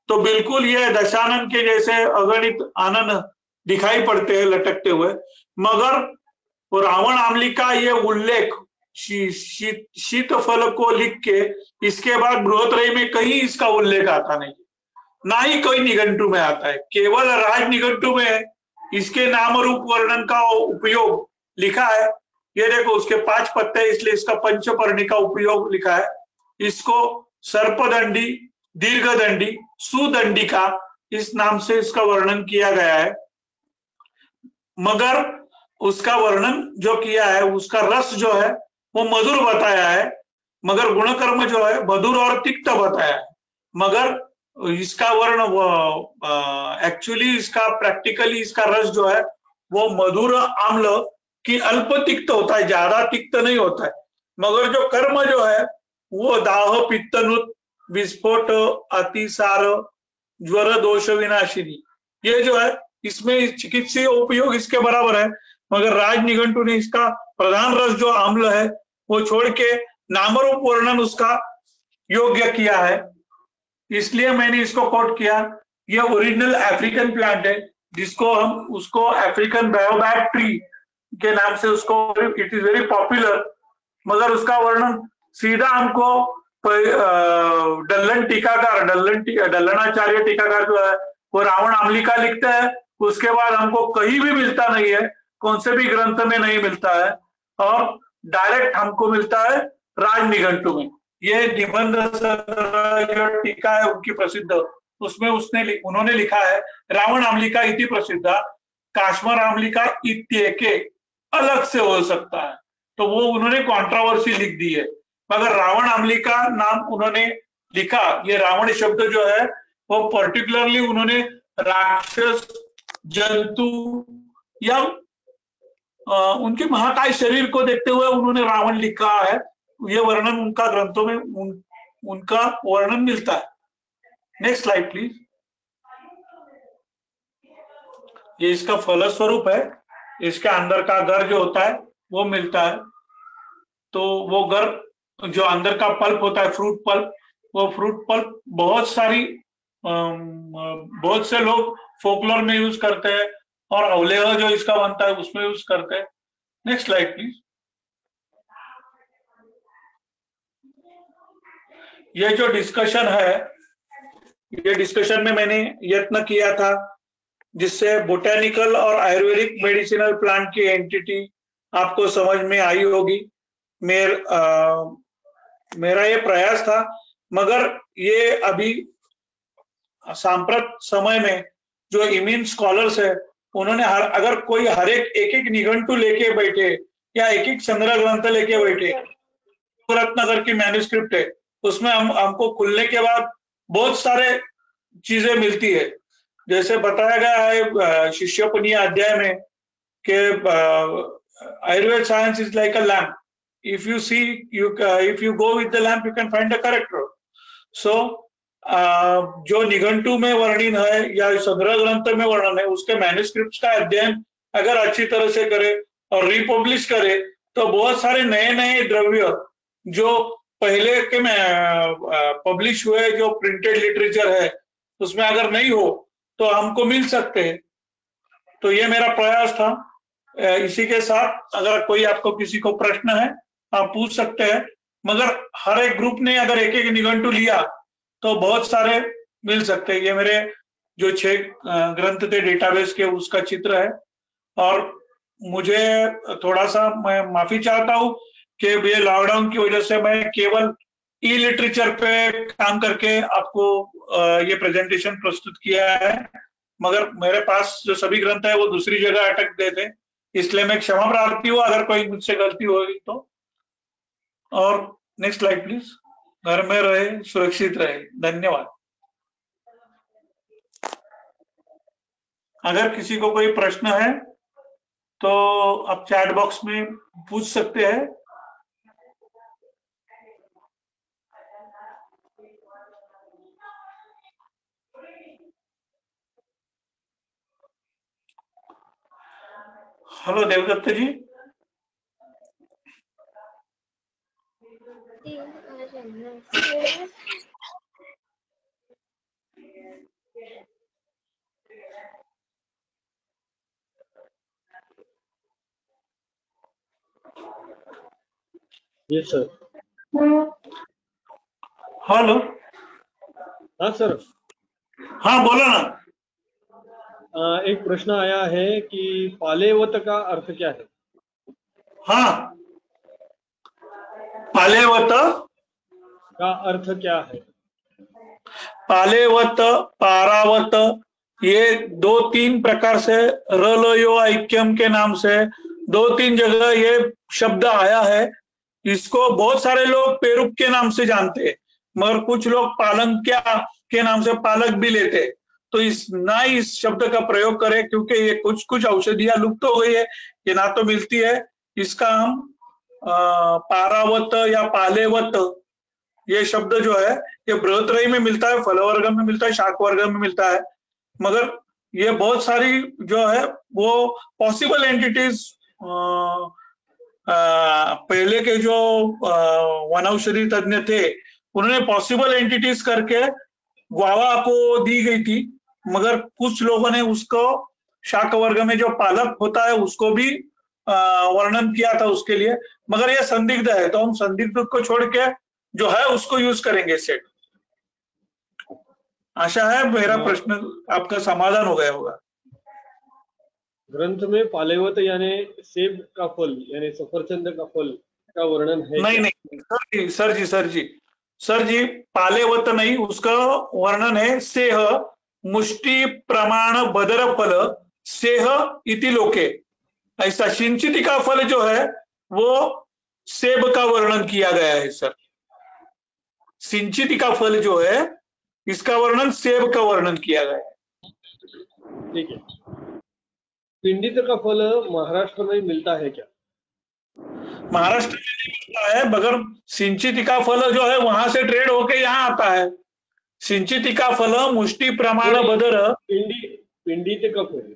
S3: तो बिल्कुल ये दशानन के जैसे अगणित आनन दिखाई पड़ते हैं लटकते हुए, मगर वो रावण आम्लिका ये उल्लेख शीत फल को लिख के इसके बाद बृहत्रयी में कहीं इसका उल्लेख आता नहीं, ना ही कोई निघंटु में आता है। केवल राज निघंटु में इसके नाम रूप वर्णन का उपयोग लिखा है। ये देखो उसके 5 पत्ते, इसलिए इसका पंचपर्णी का उपयोग लिखा है। इसको सर्पदंडी, दीर्घदंडी, सुदंडिका इस नाम से इसका वर्णन किया गया है, मगर उसका वर्णन जो किया है उसका रस जो है वो मधुर बताया है, मगर गुणकर्म जो है मधुर और तिक्त बताया है। मगर इसका वर्ण एक्चुअली इसका प्रैक्टिकली इसका रस जो है वो मधुर आम्ल की अल्प तिक्त होता है, ज्यादा तिक्त नहीं होता है। मगर जो कर्म जो है वो दाह पित्तनुत विस्फोट अतिसार ज्वर दोष विनाशिनी, ये जो है इसमें चिकित्सीय उपयोग इसके बराबर है। मगर राज निघंटू ने इसका प्रधान रस जो आम्ल है वो छोड़ के नामरूप वर्णन उसका योग्य किया है, इसलिए मैंने इसको कोट किया। ये ओरिजिनल अफ्रीकन प्लांट है जिसको हम उसको अफ्रीकन बायोबैट ट्री के नाम से उसको, इट इज वेरी पॉपुलर। मगर उसका वर्णन सीधा हमको डल्लन टीकाकार डल्लनाचार्य टीकाकार जो है वो रावण आमलिका लिखते हैं, उसके बाद हमको कहीं भी मिलता नहीं है, कौन से भी ग्रंथ में नहीं मिलता है, और डायरेक्ट हमको मिलता है राज निघंटू में। ये निबंध जो टीका है उनकी प्रसिद्ध, उसमें उन्होंने लिखा है रावण आमलिका इति प्रसिद्ध काश्मीर आमलिका इत्येके अलग से हो सकता है, तो वो उन्होंने कंट्रोवर्सी लिख दी है। मगर रावण आमलिका नाम उन्होंने लिखा, ये रावण शब्द जो है वो पर्टिकुलरली उन्होंने राक्षस जंतु या उनके महाकाय शरीर को देखते हुए उन्होंने रावण लिखा है। ये वर्णन उनका ग्रंथों में उनका वर्णन मिलता है। Next slide please. ये इसका फलस्वरूप है, इसके अंदर का गर जो होता है वो मिलता है। तो वो गर जो अंदर का पल्प होता है, फ्रूट पल्प, वो फ्रूट पल्प बहुत से लोग फोकलोर में यूज करते हैं और अवलेह जो इसका बनता है उसमें यूज करते हैं। Next slide please. ये जो डिस्कशन है, ये डिस्कशन में मैंने यत्न किया था जिससे बोटेनिकल और आयुर्वेदिक मेडिसिनल प्लांट की एंटिटी आपको समझ में आई होगी। मेरा ये प्रयास था, मगर ये अभी सांप्रत समय में जो इमिन स्कॉलर्स है उन्होंने अगर कोई हर एक निघंटू लेके बैठे या एक संग्रह ग्रंथ लेके बैठे, रत्नगर की मैन्युस्क्रिप्ट है उसमें हमको खुलने के बाद बहुत सारे चीजें मिलती है। जैसे बताया गया है शिष्योपनीय अध्याय में कि Ayurveda science is like a lamp, if you go with the lamp you can find the correct road. So जो निघंटू में वर्णन है या संग्रह ग्रंथ में वर्णन है उसके मैन्युस्क्रिप्ट्स का अध्ययन अगर अच्छी तरह से करे और रिपब्लिश करे तो बहुत सारे नए नए द्रव्य जो पहले के पब्लिश हुए जो प्रिंटेड लिटरेचर है उसमें अगर नहीं हो तो हमको मिल सकते हैं। तो ये मेरा प्रयास था। इसी के साथ अगर कोई आपको किसी को प्रश्न है आप पूछ सकते हैं, मगर हर एक ग्रुप ने अगर एक एक निघंटू लिया तो बहुत सारे मिल सकते हैं। ये मेरे जो 6 ग्रंथ थे डेटाबेस के उसका चित्र है। और मुझे थोड़ा सा मैं माफी चाहता हूँ कि ये लॉकडाउन की वजह से मैं केवल ई लिटरेचर पे काम करके आपको ये प्रेजेंटेशन प्रस्तुत किया है, मगर मेरे पास जो सभी ग्रंथ है वो दूसरी जगह अटक गए थे, इसलिए मैं क्षमा प्रार्थी हूँ अगर कोई मुझसे गलती होगी तो। और नेक्स्ट स्लाइड प्लीज। घर में रहे, सुरक्षित रहे। धन्यवाद। अगर किसी को कोई प्रश्न है तो आप चैट बॉक्स में पूछ सकते हैं। Hello Devdatta ji.
S2: Yes sir.
S3: Hello.
S2: हाँ सर।
S3: हाँ बोलो ना।
S2: एक प्रश्न आया है कि पालेवत का अर्थ क्या है?
S3: हाँ, पालेवत
S2: का अर्थ क्या है?
S3: पालेवत, पारावत, ये 2-3 प्रकार से रलयो ऐक्यम के नाम से 2-3 जगह ये शब्द आया है। इसको बहुत सारे लोग पेरुक के नाम से जानते हैं, मगर कुछ लोग पालंक्या के नाम से पालक भी लेते हैं। तो इस शब्द का प्रयोग करें, क्योंकि ये कुछ कुछ औषधियां लुप्त हो गई है, ये ना तो मिलती है। इसका हम पारावत या पालेवत, ये शब्द जो है ये बृहत्रयी में मिलता है, फल वर्ग में मिलता है, शाक वर्ग में मिलता है, मगर ये बहुत सारी जो है वो पॉसिबल एंटिटीज पहले के जो वनौषधि तज्ञ थे उन्होंने पॉसिबल एंटिटीज करके ग्वावा को दी गई थी, मगर कुछ लोगों ने उसको शाक वर्ग में जो पालक होता है उसको भी वर्णन किया था उसके लिए, मगर ये संदिग्ध है, तो हम संदिग्ध को छोड़ के जो है उसको यूज करेंगे सेट। आशा है मेरा प्रश्न आपका समाधान हो गया होगा।
S2: ग्रंथ में पालेवत यानी सेब का फल यानी सफरचंद का फल का वर्णन है?
S3: नहीं सर जी पालेवत नहीं, उसका वर्णन है सेह मुष्टि प्रमाण बदर फल सेह इति लोके। ऐसा सिंचिति का फल जो है वो सेब का वर्णन किया गया है सर। सिंचिति का फल जो है इसका वर्णन सेब का वर्णन किया गया है।
S2: ठीक है। पिंडित का फल महाराष्ट्र में मिलता है क्या?
S3: महाराष्ट्र में नहीं मिलता है, मगर सिंचिति का फल जो है वहां से ट्रेड होके यहाँ आता है। सिंचिति का फल मुष्टि प्रमाण बदर
S2: पिंडित का फल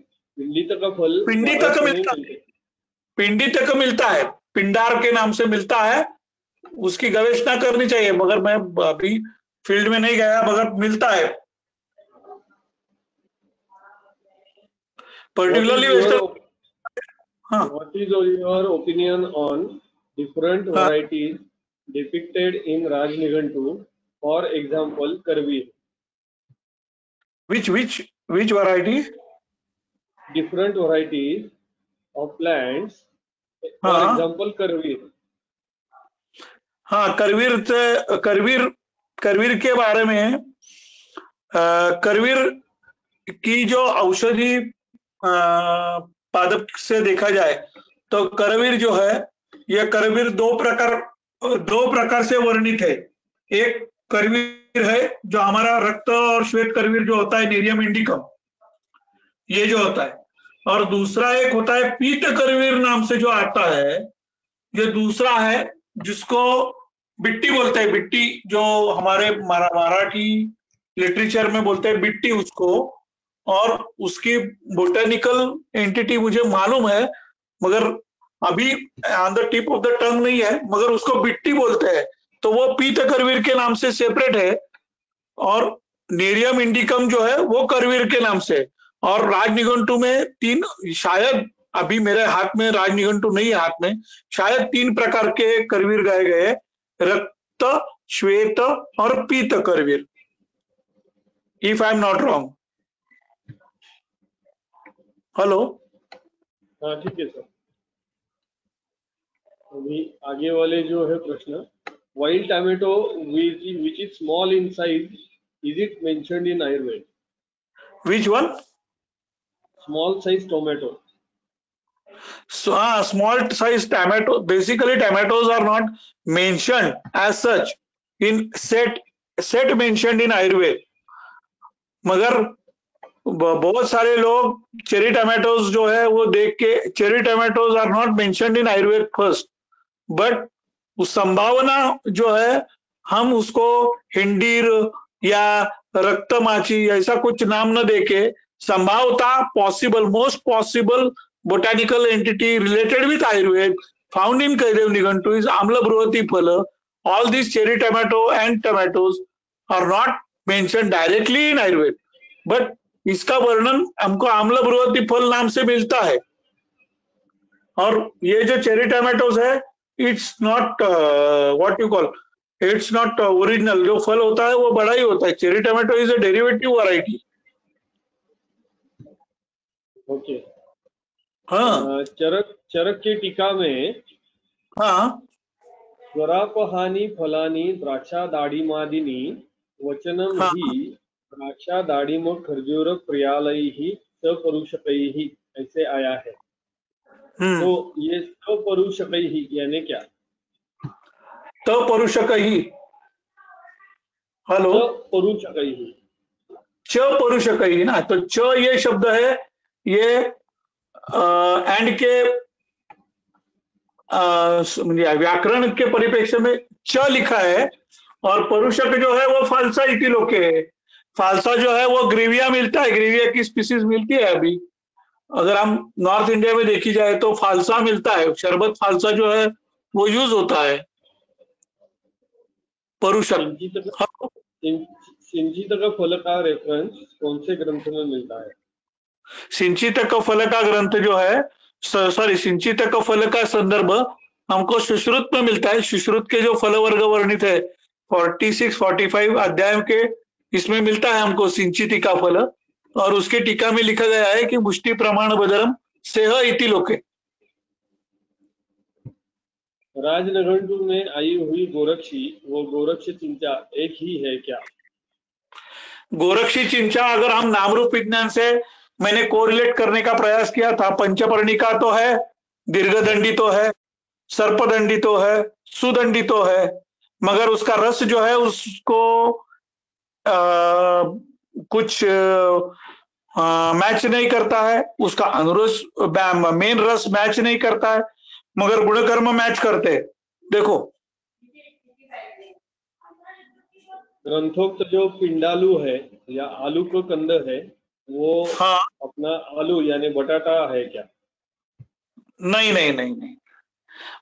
S3: पिंडी तक मिलता है, पिंडार के नाम से मिलता है, उसकी गवेषणा करनी चाहिए, मगर मैं अभी फील्ड में नहीं गया, मगर मिलता है particularly western.
S2: What is your opinion on different varieties depicted in Rajnigantu? For example, Karvir.
S3: Which variety?
S2: Different varieties of plants. For example, Karvir.
S3: हाँ, करवीर के बारे में, करवीर की जो औषधि पादप से देखा जाए तो करवीर जो है, यह करवीर दो प्रकार से वर्णित है। एक करवीर है जो हमारा रक्त और श्वेत करवीर जो होता है, नेरियम इंडिकम, ये जो होता है, और दूसरा एक होता है पीत करवीर नाम से जो आता है, ये दूसरा है जिसको बिट्टी बोलते हैं। बिट्टी जो हमारे मराठी लिटरेचर में बोलते हैं बिट्टी उसको, और उसकी बोटेनिकल एंटिटी मुझे मालूम है, मगर अभी on the tip of the tongue नहीं है, मगर उसको बिट्टी बोलते हैं, तो वो पीत करवीर के नाम से सेपरेट है, और नेरियम इंडिकम जो है वो करवीर के नाम से। और राजनिघंटु में तीन, शायद अभी मेरे हाथ में राजनिघंटु नहीं है हाथ में, शायद 3 प्रकार के करवीर गाए गए, रक्त, श्वेत और पीत Karveer, if I am not wrong. Hello,
S2: हाँ ठीक है सर। अभी आगे वाले जो है प्रश्न, wild tomato which is small in size, is it mentioned in Ayurveda?
S3: Which one?
S2: Small size tomato.
S3: So, small size tomato, basically tomatoes are not mentioned as such in set mentioned in Ayurveda, मगर बहुत सारे लोग cherry tomatoes जो है वो देख के, cherry tomatoes are not mentioned in Ayurveda first, but उस संभावना जो है हम उसको हिंडीर या रक्तमाची ऐसा कुछ नाम न देके, संभावता possible, most possible botanical entity related with Ayurveda found in Kaidev Nigantu is Amla Bruhati Phala. All these cherry tomato and tomatoes are not mentioned directly in Ayurveda, but इसका वर्णन हमको आम्ल बृहति फल नाम से मिलता है। और ये जो चेरी टमाटोज है, it's not what you call, it's not original, जो फल होता है वो बड़ा ही होता है। Cherry tomato is a derivative variety.
S2: Okay.
S3: हाँ,
S2: चरक की टीका में स्वरापहानि फलानि द्राक्षा दाडिमादिनी वचनम ही द्राक्षा दाडिम खर्जूर प्रियालैः सपरुषकैः ऐसे आया है। तो ये सपरुषकैः यानी क्या?
S3: तपरुषकैः। हेलो,
S2: परुषकैः।
S3: च परुषकैः ना, तो च ये शब्द है, ये एंड के म्हणजे व्याकरण के परिप्रेक्ष्य में च लिखा है, और परुषक जो है वो फालसा इति लोके है। फालसा जो है वो ग्रेविया मिलता है, ग्रेविया की स्पीसीज मिलती है अभी। अगर हम नॉर्थ इंडिया में देखी जाए तो फालसा मिलता है, शरबत फालसा जो है वो यूज होता है। परुषक।
S2: सिंचित का फल का रेफरेंस कौन से ग्रंथ में मिलता है?
S3: सिंचित का फल का ग्रंथ जो है, सॉरी, सिंचित का फल का संदर्भ हमको सुश्रुत में मिलता है। सुश्रुत के जो फल वर्ग वर्णित है 46-45 अध्याय के, इसमें मिलता है हमको सिंचित का फल, और उसके टीका में लिखा गया है कि मुष्टि प्रमाण बदरम सेह इति लोके।
S2: राजनिघंटु में आई हुई गोरक्षी वो गोरक्ष चिंचा एक ही है क्या?
S3: गोरक्षी चिंचा अगर हम नाम रूप विज्ञान से मैंने कोरिलेट करने का प्रयास किया था, पंचपर्णिका तो है, दीर्घदंडी तो है, सर्पदंडी तो है, सुदंडी तो है, मगर उसका रस जो है उसको कुछ मैच नहीं करता है, उसका अनुरस मेन रस मैच नहीं करता है, मगर गुणकर्म मैच करते हैं। देखो,
S2: ग्रंथोक्त जो पिंडालू है या आलू को कंद है वो
S3: हाँ,
S2: अपना आलू यानी बटाटा है क्या?
S3: नहीं नहीं नहीं नहीं,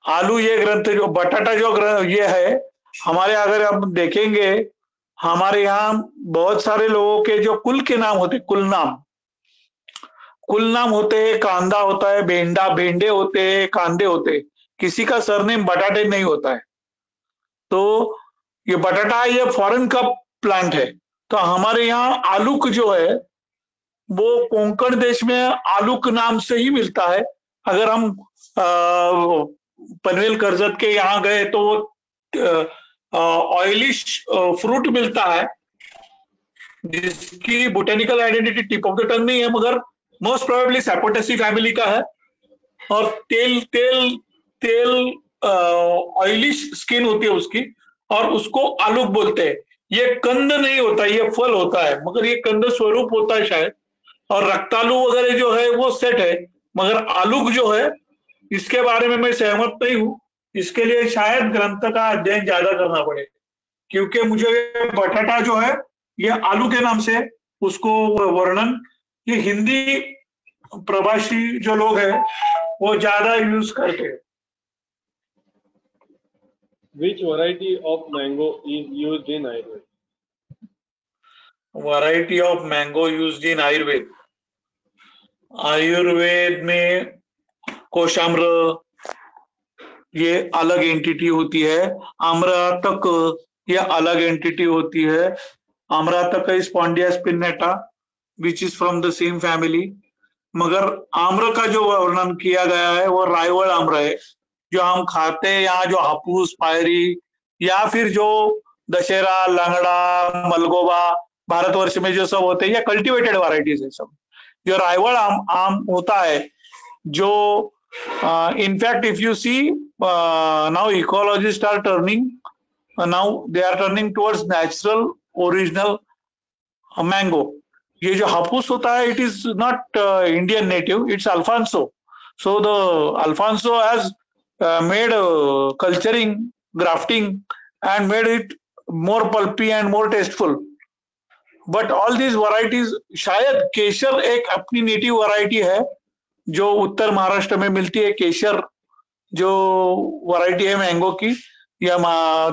S3: आलू ये ग्रंथ जो बटाटा जो ये है, हमारे अगर हम देखेंगे हमारे यहाँ बहुत सारे लोगों के जो कुल के नाम होते, कुल नाम होते हैं, कांदा होता है, भेंडे होते हैं, कांदे होते हैं, किसी का सरनेम बटाटे नहीं होता है। तो ये बटाटा ये फॉरेन का प्लांट है। तो हमारे यहाँ आलूक जो है वो कोंकण देश में आलूक नाम से ही मिलता है। अगर हम पनवेल कर्जत के यहाँ गए तो ऑयलिश फ्रूट मिलता है जिसकी botanical identity tip of the tongue नहीं है, मगर मोस्ट प्रोबेबली सैपोटेसी फैमिली का है, और तेल तेल तेल ऑयलिश स्किन होती है उसकी, और उसको आलूक बोलते हैं। ये कंद नहीं होता, ये फल होता है, मगर ये कंद स्वरूप होता है शायद। और रक्तालू वगैरह जो है वो सेट है, मगर आलूक जो है इसके बारे में मैं सहमत नहीं हूं। इसके लिए शायद ग्रंथ का अध्ययन ज्यादा करना पड़ेगा, क्योंकि मुझे बटाटा जो है ये आलू के नाम से उसको वर्णन, ये हिंदी प्रभाषी जो लोग हैं वो ज्यादा यूज करते हैं।
S2: Which variety of mango is used in Ayurveda?
S3: Variety of mango used in Ayurveda. Ayurveda में कोशाम्र ये अलग एंटिटी होती है, आम्रतक ये अलग एंटिटी होती है। आम्रतक is Spondias pinnata which is from the same family, मगर आम्र का जो वर्णन किया गया है वो रायवल आम्र है, जो हम खाते हैं यहाँ, जो हापूस, पायरी, या फिर जो दशहरा, लंगड़ा, मलगोबा भारतवर्ष में जो सब होते हैं, ये कल्टीवेटेड वैरायटीज है सब। जो रायवल आम होता है, जो in fact if you see now ecologist are turning, now they are turning towards natural original mango. ये जो हापूस होता है it is not Indian native, it's Alphonso. So the Alphonso has made culturing, grafting and made it more pulpy and more tasteful. But all these varieties, शायद केसर एक अपनी native variety है जो उत्तर महाराष्ट्र में मिलती है। केसर जो वैरायटी है मैंगो की, या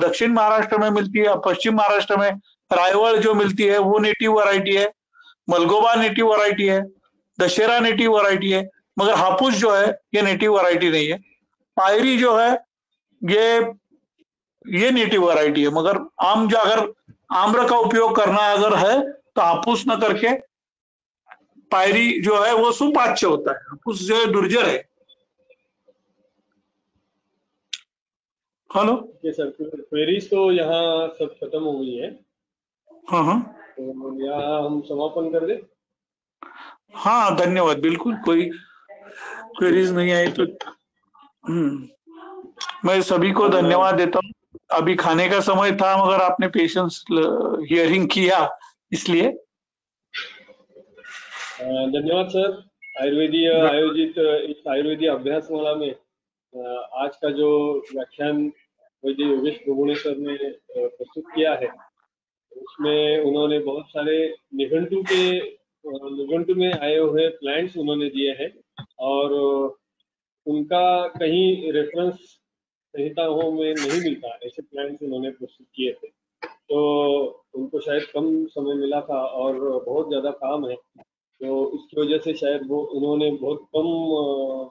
S3: दक्षिण महाराष्ट्र में मिलती है, पश्चिम महाराष्ट्र में रायवल जो मिलती है वो नेटिव वैरायटी है, मलगोबा नेटिव वैरायटी है, दशहरा नेटिव वैरायटी है, मगर हापूस जो है ये नेटिव वैरायटी नहीं है। पायरी जो है ये नेटिव वैरायटी है, मगर आम जो अगर आम्र का उपयोग करना अगर है तो हापूस न करके पायरी जो है वो सुपाच्य होता है, हापूस जो है दुर्जर है। हेलो,
S2: सर, क्वेरीज तो यहाँ सब खत्म हो गई है।
S3: हाँ,
S2: तो यहाँ हम समापन कर दे।
S3: हाँ, धन्यवाद। बिल्कुल, कोई क्वेरीज नहीं आई तो मैं सभी को धन्यवाद देता हूँ। अभी खाने का समय था मगर आपने पेशेंस हियरिंग किया, इसलिए
S2: धन्यवाद सर। आयुर्वेदीय आयोजित इस आयुर्वेदीय अभ्यासमाला में आज का जो व्याख्यान वैद्य योगेश प्रभुणे सर ने प्रस्तुत किया है, उसमें उन्होंने बहुत सारे निघंटु में आए हुए प्लांट्स उन्होंने दिए हैं और उनका कहीं रेफरेंस संहिताओं में नहीं मिलता, ऐसे प्लांट्स उन्होंने प्रस्तुत किए थे। तो उनको शायद कम समय मिला था और बहुत ज्यादा काम है, तो इसकी वजह से शायद वो उन्होंने बहुत कम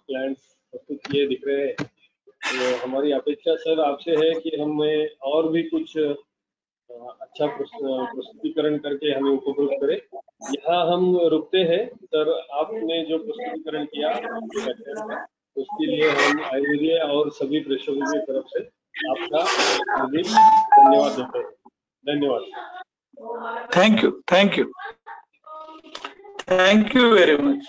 S2: प्लांट्स प्रस्तुत किए दिख रहे हैं। तो हमारी अपेक्षा सर आपसे है कि हमें और भी कुछ अच्छा प्रस्तुतिकरण करके हमें उपकृत करें। यहाँ हम रुकते हैं सर। आपने जो प्रस्तुतिकरण किया व्याख्यान का, उसके लिए हम आयुर्वेदीय और सभी प्रेक्षकों की तरफ से आपका हार्दिक धन्यवाद देते हैं। धन्यवाद।
S3: Thank you very much.